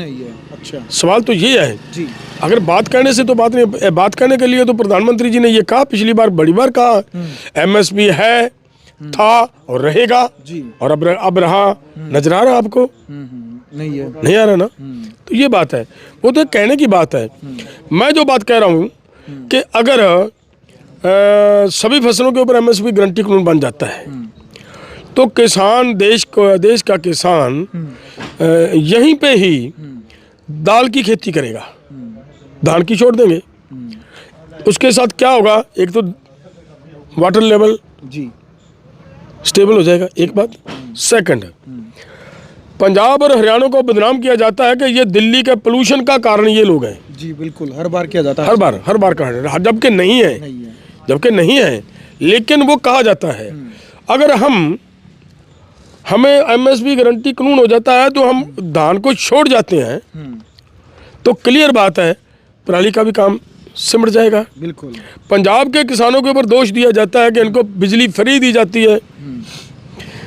Speaker 1: अच्छा, सवाल तो ये है जी। अगर बात करने से तो बात नहीं, बात करने के लिए तो प्रधानमंत्री जी ने ये कहा, पिछली बार बड़ी बार कहा एमएसपी है, था और रहेगा जी। और अब रहा, नजर आ रहा आपको? नहीं आ रहा ना। तो ये बात है, वो तो कहने की बात है। मैं जो बात कह रहा हूँ कि अगर सभी फसलों के ऊपर एमएसपी गारंटी कानून बन जाता है तो किसान देश का किसान यहीं पे ही दाल की खेती करेगा, धान की छोड़ देंगे। उसके साथ क्या होगा, एक तो वाटर लेवल जी स्टेबल हो जाएगा, एक बात। सेकंड, पंजाब और हरियाणा को बदनाम किया जाता है कि ये दिल्ली के पोल्यूशन का कारण ये लोग हैं
Speaker 2: जी। बिल्कुल, हर बार किया जाता है,
Speaker 1: हर बार कहा, जबकि नहीं है, लेकिन वो कहा जाता है। अगर हमें एमएसपी गारंटी कानून हो जाता है तो हम धान को छोड़ जाते हैं तो क्लियर बात है पराली का भी काम सिमट जाएगा।
Speaker 2: बिल्कुल।
Speaker 1: पंजाब के किसानों के ऊपर दोष दिया जाता है कि इनको बिजली फ्री दी जाती है,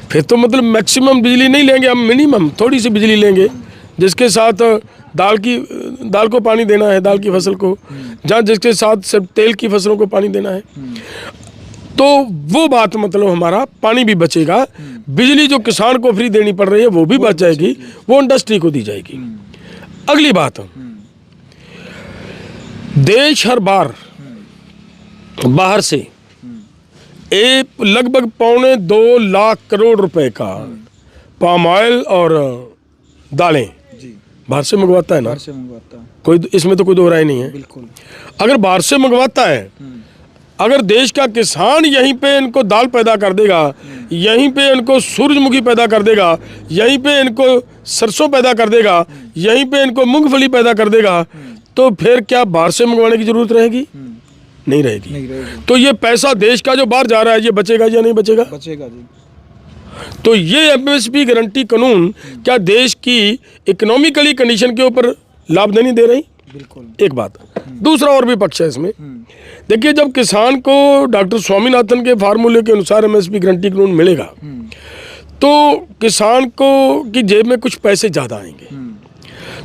Speaker 1: फिर तो मतलब मैक्सिमम बिजली नहीं लेंगे हम, मिनिमम थोड़ी सी बिजली लेंगे जिसके साथ दाल को पानी देना है, दाल की फसल को, जहाँ जिसके साथ सिर्फ तेल की फसलों को पानी देना है। तो वो बात मतलब हमारा पानी भी बचेगा, बिजली जो किसान को फ्री देनी पड़ रही है वो भी बच जाएगी, वो इंडस्ट्री को दी जाएगी। अगली बात, देश हर बार बाहर से लगभग 2.25 लाख करोड़ रुपए का पाम ऑयल और दालें बाहर से मंगवाता है ना, बाहर से मंगवाता है। कोई इसमें तो कोई दो राय नहीं है। बिल्कुल। अगर बाहर से मंगवाता है, अगर देश का किसान यहीं पे इनको दाल पैदा कर देगा, यहीं पे इनको सूरजमुखी पैदा कर देगा, यहीं पे इनको सरसों पैदा कर देगा, यहीं पे इनको मूंगफली पैदा कर देगा, तो फिर क्या बाहर से मंगवाने की जरूरत रहेगी? नहीं रहेगी। तो ये पैसा देश का जो बाहर जा रहा है ये बचेगा या नहीं बचेगा? बचेगा जी। तो ये एमएसपी गारंटी कानून क्या देश की इकोनॉमिकली कंडीशन के ऊपर लाभ नहीं दे रही? बिल्कुल। एक बात। दूसरा और भी पक्ष है इसमें। देखिए, जब किसान को डॉक्टर स्वामीनाथन के फार्मूले के अनुसार एमएसपी गारंटी कानून मिलेगा तो किसान को की जेब में कुछ पैसे ज़्यादा आएंगे।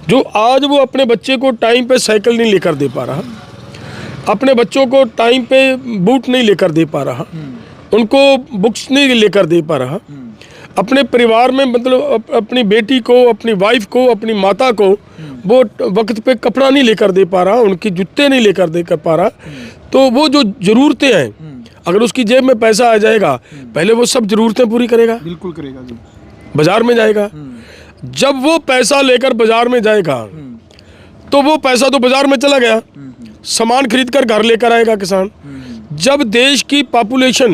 Speaker 1: जो आज वो अपने बच्चे को टाइम पे साइकिल नहीं लेकर दे पा रहा, अपने बच्चों को टाइम पे बूट नहीं लेकर दे पा रहा, उनको बुक्स नहीं लेकर दे पा रहा, अपने परिवार में मतलब अपनी बेटी को, अपनी वाइफ को, अपनी माता को वो वक्त पे कपड़ा नहीं लेकर दे पा रहा, उनकी जूते नहीं लेकर दे कर पा रहा, तो वो जो ज़रूरतें हैं अगर उसकी जेब में पैसा आ जाएगा पहले वो सब ज़रूरतें पूरी करेगा। बिल्कुल करेगा जी। बाजार में जाएगा, जब वो पैसा लेकर बाजार में जाएगा तो वो पैसा तो बाजार में चला गया, सामान खरीद कर घर लेकर आएगा किसान। जब देश की पॉपुलेशन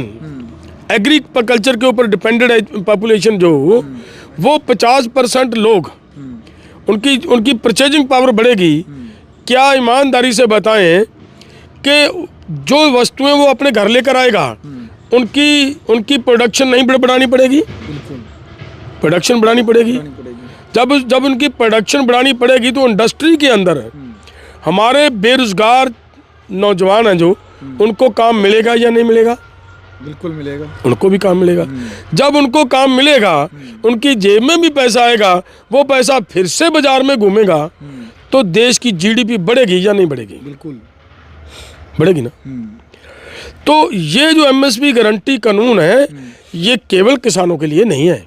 Speaker 1: एग्रीकल्चर के ऊपर डिपेंडेड है, पॉपुलेशन जो वो 50% लोग, उनकी परचेजिंग पावर बढ़ेगी, क्या ईमानदारी से बताएं कि जो वस्तुएं वो अपने घर लेकर आएगा उनकी प्रोडक्शन नहीं बढ़ानी पड़ेगी? प्रोडक्शन बढ़ानी पड़ेगी। जब उनकी प्रोडक्शन बढ़ानी पड़ेगी तो इंडस्ट्री के अंदर हमारे बेरोजगार नौजवान हैं जो, उनको काम मिलेगा या नहीं मिलेगा?
Speaker 2: बिल्कुल मिलेगा,
Speaker 1: उनको भी काम मिलेगा। जब उनको काम मिलेगा, उनकी जेब में भी पैसा आएगा, वो पैसा फिर से बाजार में घूमेगा, तो देश की जीडीपी बढ़ेगी या नहीं बढ़ेगी?
Speaker 2: बिल्कुल
Speaker 1: बढ़ेगी ना। तो ये जो एमएसपी गारंटी कानून है, ये केवल किसानों के लिए नहीं है,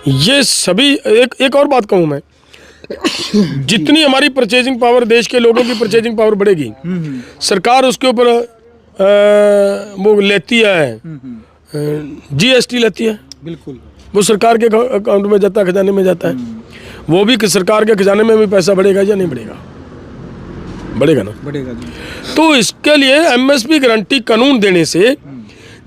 Speaker 1: ये सभी। एक और बात कहूँ मैं, जितनी हमारी परचेजिंग पावर, देश के लोगों की परचेजिंग पावर बढ़ेगी, सरकार उसके ऊपर वो लेती है, जीएसटी लेती है।
Speaker 2: बिल्कुल, वो
Speaker 1: वो सरकार के अकाउंट में जाता है, खजाने में जाता है। वो भी कि सरकार के खजाने में भी पैसा बढ़ेगा या नहीं बढ़ेगा? बढ़ेगा ना,
Speaker 2: बढ़ेगा जी।
Speaker 1: तो इसके लिए एमएसपी गारंटी कानून देने से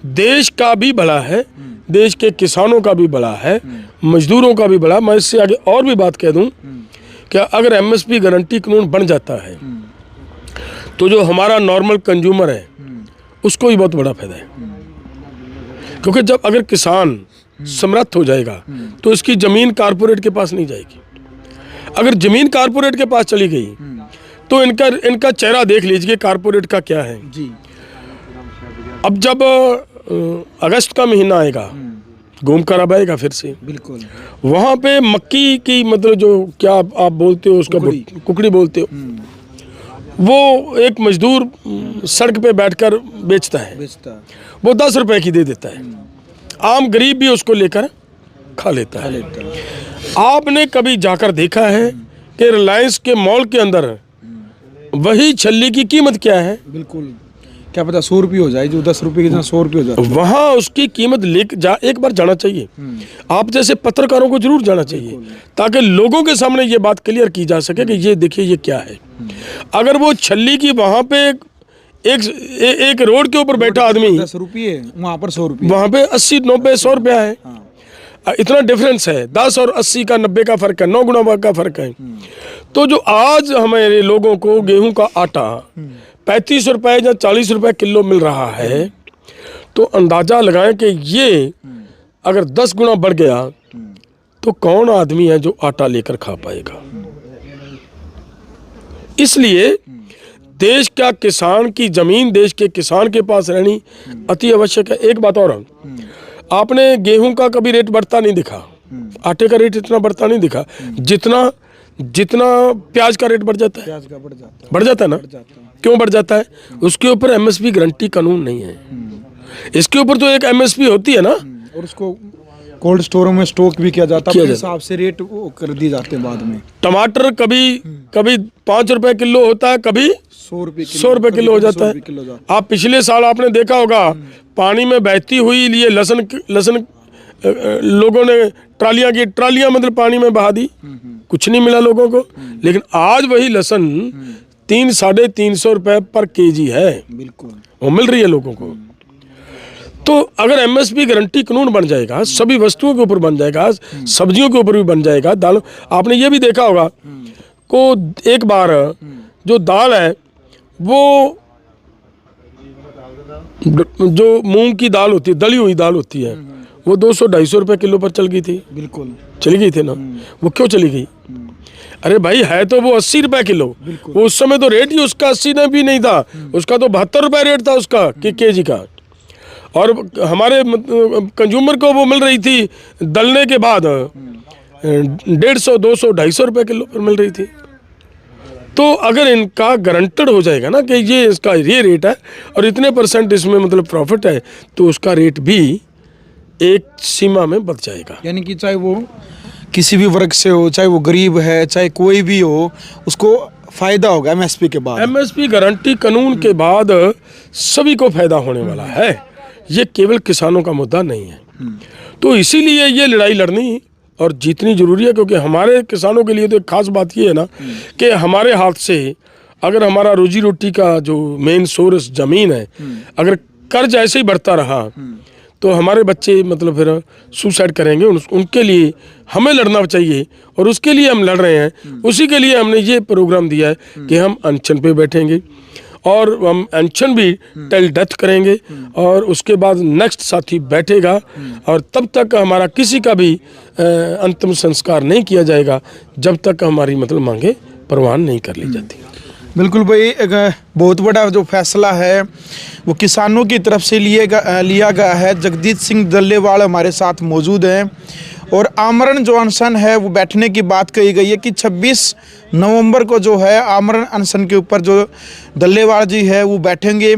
Speaker 1: देश का भी भला है, देश के किसानों का भी भला है, मजदूरों का भी भला। मैं इससे आगे और भी बात कह दूं कि अगर एमएसपी गारंटी कानून बन जाता है तो जो हमारा नॉर्मल कंज्यूमर है उसको भी बहुत बड़ा फायदा है, क्योंकि जब अगर किसान समर्थ हो जाएगा तो इसकी जमीन कारपोरेट के पास नहीं जाएगी। अगर जमीन कारपोरेट के पास चली गई तो इनका चेहरा देख लीजिए कारपोरेट का क्या है
Speaker 2: जी।
Speaker 1: अब जब अगस्त का महीना आएगा, घूम कर अब आएगा फिर से,
Speaker 2: बिल्कुल,
Speaker 1: वहाँ पे मक्की की मतलब जो क्या आप बोलते हो उसका, कुकड़ी बोलते हो, वो एक मजदूर सड़क पे बैठकर बेचता है, वो 10 रुपए की दे देता है, आम गरीब भी उसको लेकर खा लेता है। आपने कभी जाकर देखा है कि रिलायंस के मॉल के अंदर वही छल्ली की कीमत क्या है?
Speaker 2: बिल्कुल, क्या पता 100 रुपये हो जाए, जो 10 रुपये की जगह 100 रुपये हो जाए।
Speaker 1: वहाँ उसकी कीमत एक बार जाना चाहिए। आप जैसे पत्रकारों को जरूर जाना चाहिए, ताकि लोगों के सामने ये बात क्लियर की जा सके कि ये देखिए ये क्या है। अगर वो छल्ली की वहाँ पे एक रोड के ऊपर बैठा आदमी
Speaker 2: 10 रुपये, वहाँ पर 100 रुपये,
Speaker 1: वहाँ पे 80, 90, 100 रुपया है। इतना डिफरेंस है, 10 और 80 का 90 का फर्क है, 9 गुना का फर्क है। तो जो आज हमारे लोगों को गेहूं का आटा 35 रुपए या 40 रुपए किलो मिल रहा है, तो अंदाजा लगाएं कि ये अगर 10 गुना बढ़ गया तो कौन आदमी है जो आटा लेकर खा पाएगा? इसलिए देश का किसान की जमीन देश के किसान के पास रहनी अति आवश्यक है। एक बात और, आपने गेहूं का कभी रेट बढ़ता नहीं दिखा, आटे का रेट इतना बढ़ता नहीं दिखा जितना प्याज का रेट बढ़ जाता है।
Speaker 2: प्याज का
Speaker 1: बढ़ जाता है ना? क्यों बढ़ जाता है? उसके ऊपर एमएसपी गारंटी कानून नहीं है। इसके ऊपर तो एक एमएसपी होती है ना,
Speaker 2: और उसको कोल्ड स्टोरों में स्टॉक भी किया जाता है, हिसाब से रेट कर दिए जाते हैं बाद में।
Speaker 1: टमाटर कभी 5 रुपए किलो होता है, कभी
Speaker 2: 100
Speaker 1: रुपए किलो हो जाता है। आप पिछले साल आपने देखा होगा, पानी में बहती हुई लिए लहसुन लोगों ने ट्रालियां मतलब पानी में बहा दी, कुछ नहीं मिला लोगों को। लेकिन आज वही लहसुन 300-350 रुपए पर केजी है, बिल्कुल वो मिल रही है लोगों को। तो अगर एमएसपी गारंटी कानून बन जाएगा, सभी वस्तुओं के ऊपर बन जाएगा, सब्जियों के ऊपर भी बन जाएगा, दाल, आपने ये भी देखा होगा को एक बार जो दाल है वो जो मूंग की दाल होती है, दली हुई दाल होती है, वो 200-250 रुपए किलो पर चल गई थी।
Speaker 2: बिल्कुल
Speaker 1: चली गई थी ना। वो क्यों चली गई? अरे भाई है तो वो 80 रुपए किलो, वो उस समय तो रेट ही उसका 80 ने भी नहीं था, उसका तो 72 रुपए रेट था उसका केजी का। और हमारे कंज्यूमर को वो मिल रही थी दलने के बाद 150, 200, 250 रुपए किलो पर मिल रही थी। तो अगर इनका गारंटेड हो जाएगा ना कि ये इसका ये रेट है और इतने % इसमें मतलब प्रॉफिट है, तो उसका रेट भी एक सीमा में बच जाएगा।
Speaker 2: यानी कि चाहे वो किसी भी वर्ग से हो, चाहे वो गरीब है, चाहे कोई भी हो, उसको फायदा होगा एमएसपी के बाद।
Speaker 1: एमएसपी गारंटी कानून के बाद सभी को फायदा होने वाला है, ये केवल किसानों का मुद्दा नहीं है। तो इसीलिए ये लड़ाई लड़नी और जीतनी जरूरी है, क्योंकि हमारे किसानों के लिए तो एक खास बात ये है ना कि हमारे हाथ से अगर हमारा रोजी रोटी का जो मेन सोर्स ज़मीन है, अगर कर्ज ऐसे ही बढ़ता रहा तो हमारे बच्चे मतलब फिर सुसाइड करेंगे। उनके लिए हमें लड़ना चाहिए और उसके लिए हम लड़ रहे हैं। उसी के लिए हमने ये प्रोग्राम दिया है कि हम अनशन पे बैठेंगे और हम अनशन भी टिल डेथ करेंगे और उसके बाद नेक्स्ट साथी बैठेगा और तब तक हमारा किसी का भी अंतिम संस्कार नहीं किया जाएगा जब तक हमारी मतलब मांगे प्रवान नहीं कर ली जाती।
Speaker 2: बिल्कुल भाई, एक बहुत बड़ा जो फैसला है वो किसानों की तरफ से लिया गया है। जगजीत सिंह डल्लेवाल हमारे साथ मौजूद हैं और आमरण जो अनशन है वो बैठने की बात कही गई है कि 26 नवंबर को जो है आमरण अनशन के ऊपर जो डल्लेवाल जी है वो बैठेंगे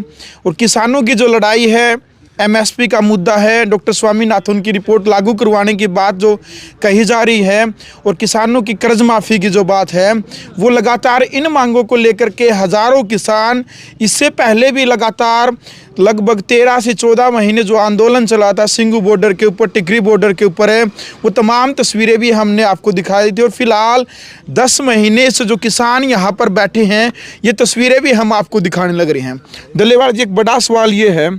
Speaker 2: और किसानों की जो लड़ाई है, एमएसपी का मुद्दा है, डॉक्टर स्वामीनाथन की रिपोर्ट लागू करवाने की बात जो कही जा रही है और किसानों की कर्ज माफ़ी की जो बात है, वो लगातार इन मांगों को लेकर के हज़ारों किसान इससे पहले भी लगातार लगभग 13 से 14 महीने जो आंदोलन चला था सिंगू बॉर्डर के ऊपर, टिकरी बॉर्डर के ऊपर है, वो तमाम तस्वीरें भी हमने आपको दिखाई थी। और फिलहाल 10 महीने से जो किसान यहाँ पर बैठे हैं, ये तस्वीरें भी हम आपको दिखाने लग रही हैं। डल्लेवाल जी, एक बड़ा सवाल ये है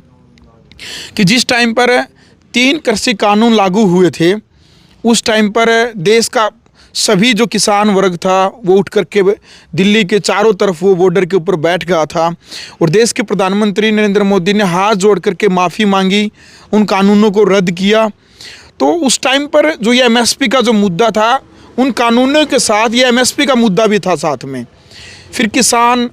Speaker 2: कि जिस टाइम पर 3 कृषि कानून लागू हुए थे, उस टाइम पर देश का सभी जो किसान वर्ग था वो उठ करके दिल्ली के चारों तरफ वो बॉर्डर के ऊपर बैठ गया था और देश के प्रधानमंत्री नरेंद्र मोदी ने हाथ जोड़ करके माफ़ी मांगी, उन कानूनों को रद्द किया। तो उस टाइम पर जो ये एमएसपी का जो मुद्दा था, उन कानूनों के साथ ये एमएसपी का मुद्दा भी था साथ में। फिर किसान,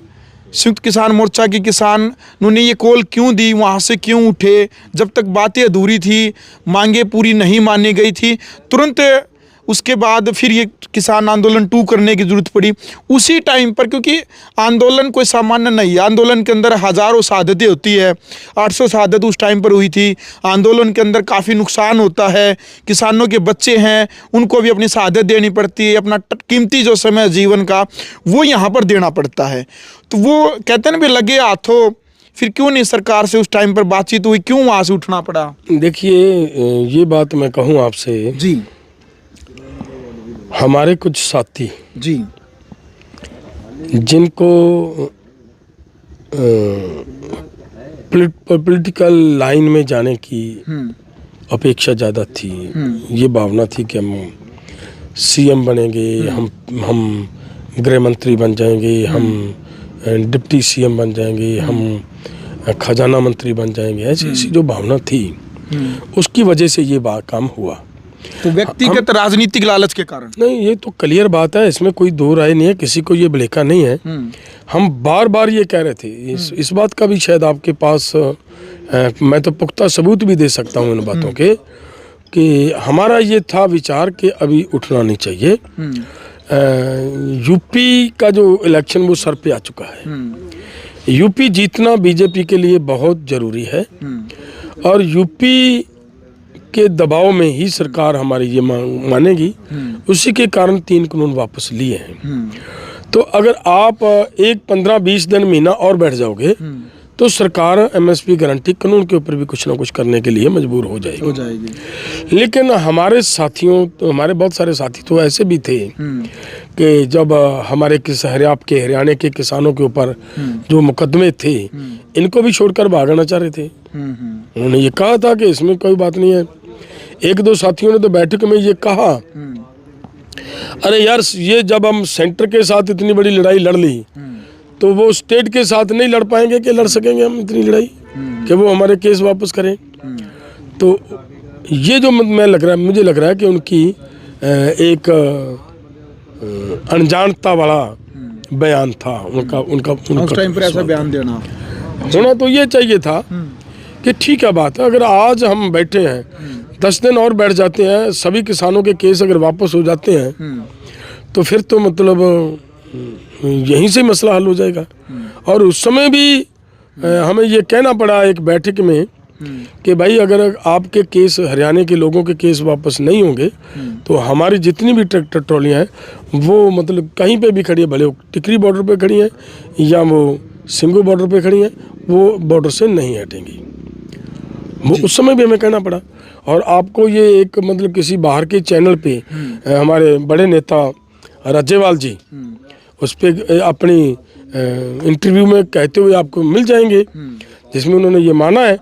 Speaker 2: संयुक्त किसान मोर्चा के किसानों ने ये कॉल क्यों दी, वहाँ से क्यों उठे, जब तक बातें अधूरी थी, मांगे पूरी नहीं मानी गई थी, तुरंत उसके बाद फिर ये किसान आंदोलन 2 करने की ज़रूरत पड़ी उसी टाइम पर, क्योंकि आंदोलन कोई सामान्य नहीं है। आंदोलन के अंदर हज़ारों शहादतें होती है, 800 शहादत उस टाइम पर हुई थी। आंदोलन के अंदर काफ़ी नुकसान होता है, किसानों के बच्चे हैं उनको भी अपनी शहादत देनी पड़ती है, अपना कीमती जो समय जीवन का वो यहाँ पर देना पड़ता है। तो वो कहते हैं ना भी लगे हाथों, फिर क्यों नहीं सरकार से उस टाइम पर बातचीत हुई, क्यों वहाँ से उठना पड़ा?
Speaker 1: देखिए, ये बात मैं कहूँ आपसे
Speaker 2: जी,
Speaker 1: हमारे कुछ साथी
Speaker 2: जी,
Speaker 1: जिनको पॉलिटिकल लाइन में जाने की अपेक्षा ज़्यादा थी, ये भावना थी कि हम सीएम बनेंगे, हम गृह मंत्री बन जाएंगे, हम डिप्टी सीएम बन जाएंगे, हम खजाना मंत्री बन जाएंगे, ऐसी जो भावना थी उसकी वजह से ये काम हुआ।
Speaker 2: तो व्यक्तिगत राजनीतिक लालच के कारण
Speaker 1: नहीं, ये तो क्लियर बात है, इसमें कोई दो राय नहीं है, किसी को ये भलेखा नहीं है। हम बार बार ये कह रहे थे, इस बात का भी शायद आपके पास मैं तो पुख्ता सबूत भी दे सकता हूँ इन बातों के, कि हमारा ये था विचार कि अभी उठना नहीं चाहिए। यूपी का जो इलेक्शन वो सर पे आ चुका है। यूपी जीतना बीजेपी के लिए बहुत ज़रूरी है और यूपी के दबाव में ही सरकार हमारी ये मानेगी, उसी के कारण 3 कानून वापस लिए हैं। तो अगर आप 15-20 दिन महीना और बैठ जाओगे तो सरकार एमएसपी गारंटी कानून के ऊपर भी कुछ ना कुछ करने के लिए मजबूर हो जाएगी। लेकिन हमारे साथियों, तो हमारे बहुत सारे साथी तो ऐसे भी थे कि जब हमारे हरियाणा के किसानों के ऊपर जो मुकदमे थे, इनको भी छोड़कर भागना चाह रहे थे। उन्होंने ये कहा था कि इसमें कोई बात नहीं है। 1-2 साथियों ने तो बैठक में ये कहा, अरे यार, ये जब हम सेंटर के साथ इतनी बड़ी लड़ाई लड़ ली तो वो स्टेट के साथ नहीं लड़ पाएंगे कि लड़ सकेंगे हम इतनी लड़ाई कि वो हमारे केस वापस करें। तो ये जो मुझे लग रहा है कि उनकी एक अनजानता वाला बयान था उनका
Speaker 2: उस टाइम पर ऐसा बयान देना
Speaker 1: होना तो ये चाहिए था कि ठीक है बात है, अगर आज हम बैठे हैं 10 दिन और बैठ जाते हैं, सभी किसानों के केस अगर वापस हो जाते हैं तो फिर तो मतलब यहीं से मसला हल हो जाएगा। और उस समय भी हमें ये कहना पड़ा एक बैठक में कि भाई अगर आपके केस, हरियाणा के लोगों के केस वापस नहीं होंगे तो हमारी जितनी भी ट्रैक्टर ट्रॉलियाँ हैं वो मतलब कहीं पे भी खड़ी है, भले वो टिकरी बॉर्डर पे खड़ी हैं या वो सिंगू बॉर्डर पे खड़ी हैं, वो बॉर्डर से नहीं हटेंगी। वो उस समय भी हमें कहना पड़ा। और आपको ये एक मतलब किसी बाहर के चैनल पे हमारे बड़े नेता राज्यपाल जी उस पर अपनी इंटरव्यू में कहते हुए आपको मिल जाएंगे, जिसमें उन्होंने ये माना है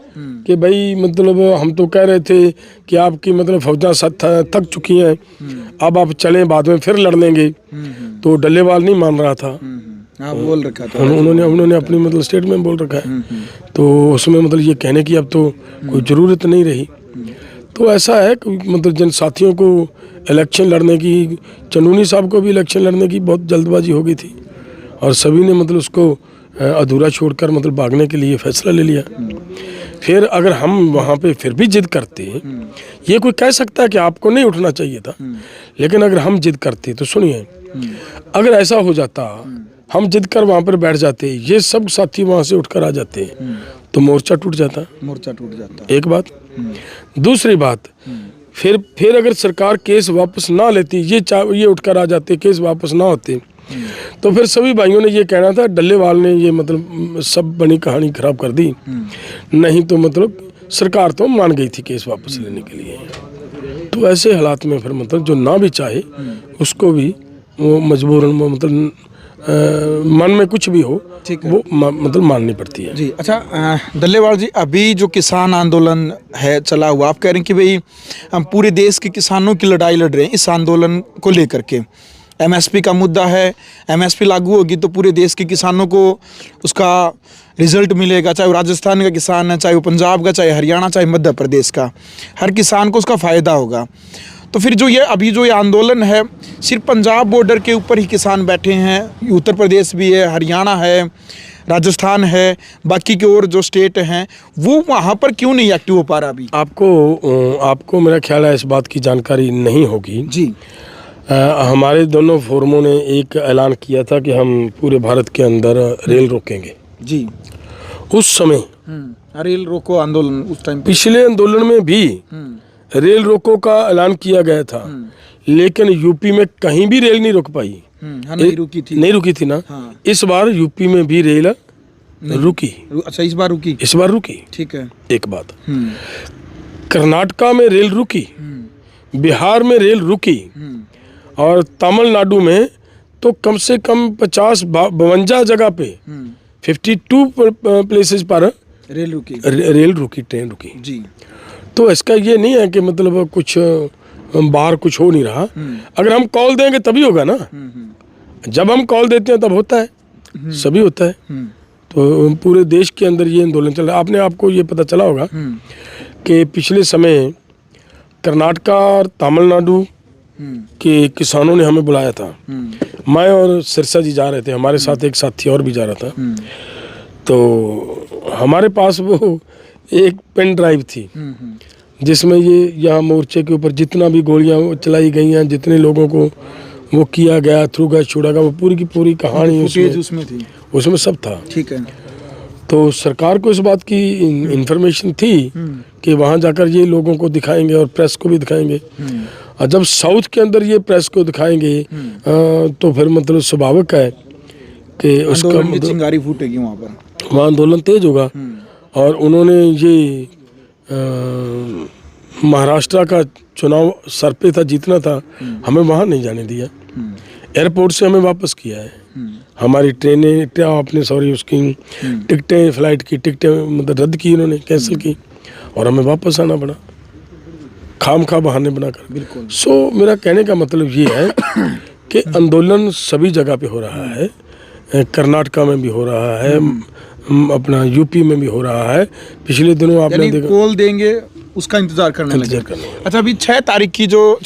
Speaker 1: कि भाई मतलब हम तो कह रहे थे कि आपकी मतलब फौजा थक चुकी हैं, अब आप चलें, बाद में फिर लड़ लेंगे। तो डल्लेवाल नहीं मान रहा था,
Speaker 2: बोल रखा था
Speaker 1: उन्होंने अपनी मतलब स्टेटमेंट में बोल रखा है। तो उसमें मतलब ये कहने की अब तो कोई ज़रूरत नहीं रही। तो ऐसा है कि मतलब जिन साथियों को इलेक्शन लड़ने की, चनूनी साहब को भी इलेक्शन लड़ने की बहुत जल्दबाजी हो गई थी और सभी ने मतलब उसको अधूरा छोड़कर मतलब भागने के लिए फैसला ले लिया। फिर अगर हम वहाँ पे फिर भी जिद करते, ये कोई कह सकता है कि आपको नहीं उठना चाहिए था, लेकिन अगर हम जिद करते तो सुनिए, अगर ऐसा हो जाता, हम जिद कर वहाँ पर बैठ जाते, ये सब साथी वहाँ से उठकर आ जाते, तो मोर्चा टूट जाता। एक बात। दूसरी बात, फिर अगर सरकार केस वापस ना लेती, ये उठकर आ जाते, केस वापस ना होते, तो फिर सभी भाइयों ने ये कहना था डल्लेवाल ने ये मतलब सब बनी कहानी खराब कर दी। नहीं तो मतलब सरकार तो मान गई थी केस वापस लेने के लिए। तो ऐसे हालात में फिर मतलब जो ना भी चाहे उसको भी वो मजबूरन मतलब मन में कुछ भी हो वो मतलब माननी पड़ती है।
Speaker 2: जी अच्छा, डल्लेवाल जी, अभी जो किसान आंदोलन है चला हुआ, आप कह रहे हैं कि भाई हम पूरे देश के किसानों की लड़ाई लड़ रहे हैं इस आंदोलन को लेकर के। एमएसपी का मुद्दा है, एमएसपी लागू होगी तो पूरे देश के किसानों को उसका रिजल्ट मिलेगा, चाहे वो राजस्थान का किसान है, चाहे वो पंजाब का, चाहे हरियाणा, चाहे मध्य प्रदेश का, हर किसान को उसका फ़ायदा होगा। तो फिर जो ये आंदोलन है, सिर्फ पंजाब बॉर्डर के ऊपर ही किसान बैठे हैं, उत्तर प्रदेश भी है, हरियाणा है, राजस्थान है, बाकी के और जो स्टेट हैं वो वहाँ पर क्यों नहीं एक्टिव हो पा रहा अभी?
Speaker 1: आपको मेरा ख्याल है इस बात की जानकारी नहीं होगी जी। हमारे दोनों फोरमों ने एक ऐलान किया था कि हम पूरे भारत के अंदर रेल रोकेंगे जी। उस समय
Speaker 2: रेल रोको आंदोलन, उस टाइम
Speaker 1: पिछले आंदोलन में भी रेल रोको का ऐलान किया गया था, लेकिन यूपी में कहीं भी रेल नहीं रुक पाई।
Speaker 2: नहीं
Speaker 1: रुकी थी ना। इस बार यूपी में भी रेल रुकी।
Speaker 2: अच्छा, इस बार रुकी। ठीक है।
Speaker 1: एक बात, कर्नाटका में रेल रुकी, बिहार में रेल रुकी, और तमिलनाडु में तो कम से कम 52 जगह पे 52 प्लेसेस पर रेल रुकी, ट्रेन रुकी जी। तो इसका ये नहीं है कि मतलब कुछ बाहर कुछ हो नहीं रहा। अगर हम कॉल देंगे तभी होगा ना। जब हम कॉल देते हैं तब होता है, सभी होता है। तो पूरे देश के अंदर ये आंदोलन चल रहा है। आपको ये पता चला होगा कि पिछले समय कर्नाटका और तमिलनाडु के किसानों ने हमें बुलाया था। मैं और सिरसा जी जा रहे थे, हमारे साथ एक साथी और भी जा रहा था। तो हमारे पास वो एक पेन ड्राइव थी जिसमें ये यहाँ मोर्चे के ऊपर जितना भी गोलियां चलाई गई हैं, जितने लोगों को वो किया गया, थ्रू गया, छोड़ा गया, वो पूरी की पूरी कहानी उसमें थी, उसमें सब था। ठीक है। तो सरकार को इस बात की इंफॉर्मेशन थी कि वहाँ जाकर ये लोगों को दिखाएंगे और प्रेस को भी दिखाएंगे। और जब साउथ के अंदर ये प्रेस को दिखाएंगे तो फिर मतलब स्वाभाविक है कि उसका
Speaker 2: चिंगारी फूटेगी वहाँ पर,
Speaker 1: वहाँ आंदोलन तेज होगा। और उन्होंने ये महाराष्ट्र का चुनाव सर पे था, जीतना था, हमें वहाँ नहीं जाने दिया। एयरपोर्ट से हमें वापस किया है। हमारी ट्रेनें आपने उसकी टिकटें, फ्लाइट की टिकटें मतलब रद्द की, उन्होंने कैंसिल की और हमें वापस आना पड़ा, खामखा बहाने बनाकर। बिल्कुल। सो मेरा कहने का मतलब ये है कि आंदोलन सभी जगह पे हो रहा है। कर्नाटका में भी हो रहा है, अपना यूपी में भी हो रहा है। पिछले दिनों आपने देखा,
Speaker 2: कॉल देंगे उसका इंतजार करने लगे। अच्छा, अभी 6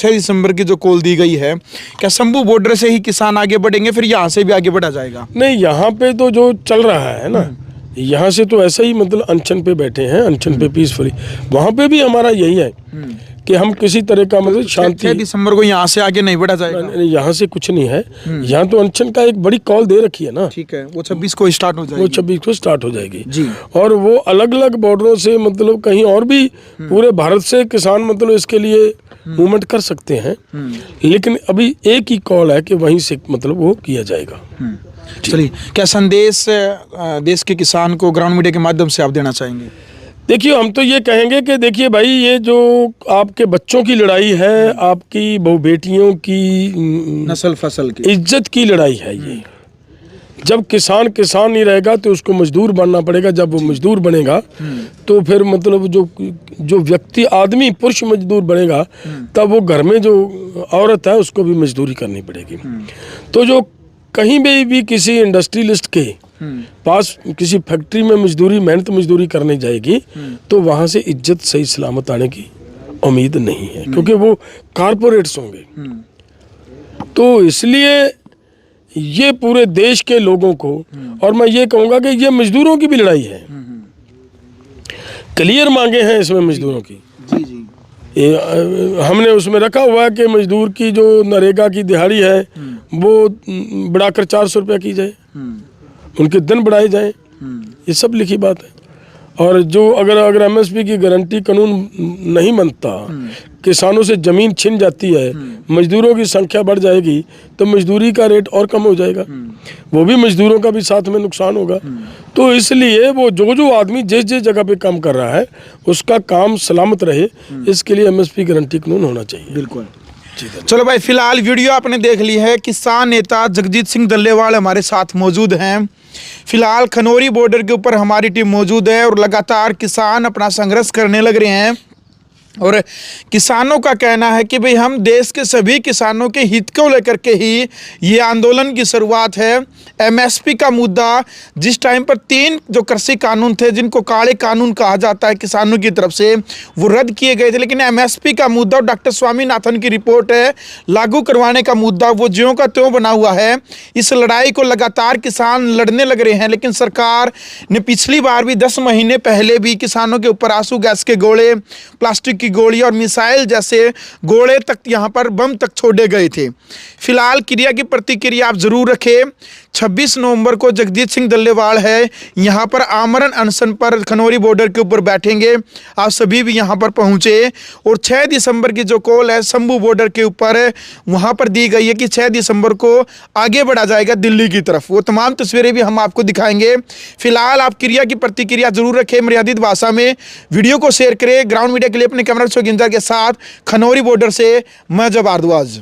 Speaker 2: दिसंबर की जो कॉल दी गई है, क्या शंभू बॉर्डर से ही किसान आगे बढ़ेंगे, फिर यहाँ से भी आगे बढ़ा जाएगा?
Speaker 1: नहीं, यहाँ पे तो जो चल रहा है ना, यहाँ से तो ऐसा ही मतलब अनशन पे बैठे हैं, अनशन पे पीसफुली। वहाँ पे भी हमारा यही है कि हम किसी तरह का मतलब शांति।
Speaker 2: 6 दिसंबर को यहाँ से आगे नहीं बढ़ा जाएगा?
Speaker 1: यहाँ से कुछ नहीं है। यहाँ तो अनशन का एक बड़ी कॉल दे रखी है ना।
Speaker 2: ठीक है, वो 26 को स्टार्ट हो जाएगी।
Speaker 1: वो 26 को स्टार्ट हो जाएगी जी। और वो अलग अलग बॉर्डरों से मतलब कहीं और भी पूरे भारत से किसान मतलब इसके लिए मूवमेंट कर सकते हैं, लेकिन अभी एक ही कॉल है कि वहीं से मतलब वो किया जाएगा।
Speaker 2: चलिए, क्या संदेश देश के किसान को ग्राउंड मीडिया के माध्यम से आप देना चाहेंगे?
Speaker 1: देखिए, हम तो ये कहेंगे कि देखिए भाई, ये जो आपके बच्चों की लड़ाई है, आपकी बहु बेटियों की
Speaker 2: नस्ल फसल की
Speaker 1: इज्जत की लड़ाई है। ये जब किसान किसान नहीं रहेगा तो उसको मजदूर बनना पड़ेगा। जब वो मजदूर बनेगा तो फिर मतलब जो व्यक्ति आदमी पुरुष मजदूर बनेगा तब वो घर में जो औरत है उसको भी मजदूरी करनी पड़ेगी। तो जो कहीं भी किसी इंडस्ट्रियलिस्ट के पास किसी फैक्ट्री में मजदूरी मेहनत मजदूरी करने जाएगी तो वहाँ से इज्जत सही सलामत आने की उम्मीद नहीं है, क्योंकि वो कारपोरेट्स होंगे। तो इसलिए ये पूरे देश के लोगों को, और मैं ये कहूँगा कि ये मजदूरों की भी लड़ाई है। क्लियर मांगे हैं इसमें मजदूरों की।
Speaker 2: जी जी।
Speaker 1: हमने उसमें रखा हुआ है कि मजदूर की जो नरेगा की दिहाड़ी है वो बढ़ाकर 400 रुपया की जाए, उनके दिन बढ़ाए जाएं, ये सब लिखी बात है। और जो अगर एमएसपी की गारंटी कानून नहीं बनता, किसानों से ज़मीन छिन जाती है, मजदूरों की संख्या बढ़ जाएगी तो मजदूरी का रेट और कम हो जाएगा, वो भी मजदूरों का भी साथ में नुकसान होगा। तो इसलिए वो जो आदमी जिस जगह पे काम कर रहा है उसका काम सलामत रहे, इसके लिए एमएसपी गारंटी कानून होना चाहिए।
Speaker 2: बिल्कुल। चलो भाई, फिलहाल वीडियो आपने देख ली है। किसान नेता जगजीत सिंह डल्लेवाल हमारे साथ मौजूद हैं। फिलहाल खनौरी बॉर्डर के ऊपर हमारी टीम मौजूद है और लगातार किसान अपना संघर्ष करने लग रहे हैं। और किसानों का कहना है कि भाई हम देश के सभी किसानों के हित को लेकर के ही ये आंदोलन की शुरुआत है। एमएसपी का मुद्दा जिस टाइम पर 3 जो कृषि कानून थे जिनको काले कानून कहा जाता है किसानों की तरफ से, वो रद्द किए गए थे, लेकिन एमएसपी का मुद्दा और डॉक्टर स्वामीनाथन की रिपोर्ट है लागू करवाने का मुद्दा वो ज्यों का त्यों बना हुआ है। इस लड़ाई को लगातार किसान लड़ने लग रहे हैं, लेकिन सरकार ने पिछली बार भी 10 महीने पहले भी किसानों के ऊपर आंसू गैस के गोले, प्लास्टिक की गोली और मिसाइल जैसे गोले तक यहाँ पर बम तक छोड़े गए थे। फिलहाल क्रिया की प्रतिक्रिया आप जरूर रखें। 26 नवंबर को जगजीत सिंह डल्लेवाल है यहाँ पर आमरण अनशन पर खनौरी बॉर्डर के ऊपर बैठेंगे। आप सभी भी यहाँ पर पहुँचे। और 6 दिसंबर की जो कॉल है शंभू बॉर्डर के ऊपर वहाँ पर दी गई है कि 6 दिसंबर को आगे बढ़ा जाएगा दिल्ली की तरफ। वो तमाम तस्वीरें भी हम आपको दिखाएंगे। फिलहाल आप क्रिया की प्रतिक्रिया जरूर रखें मर्यादित भाषा में। वीडियो को शेयर करें। ग्राउंड मीडिया के लिए अपने कैमरा के साथ खनौरी बॉर्डर से मैं जब भारद्वाज।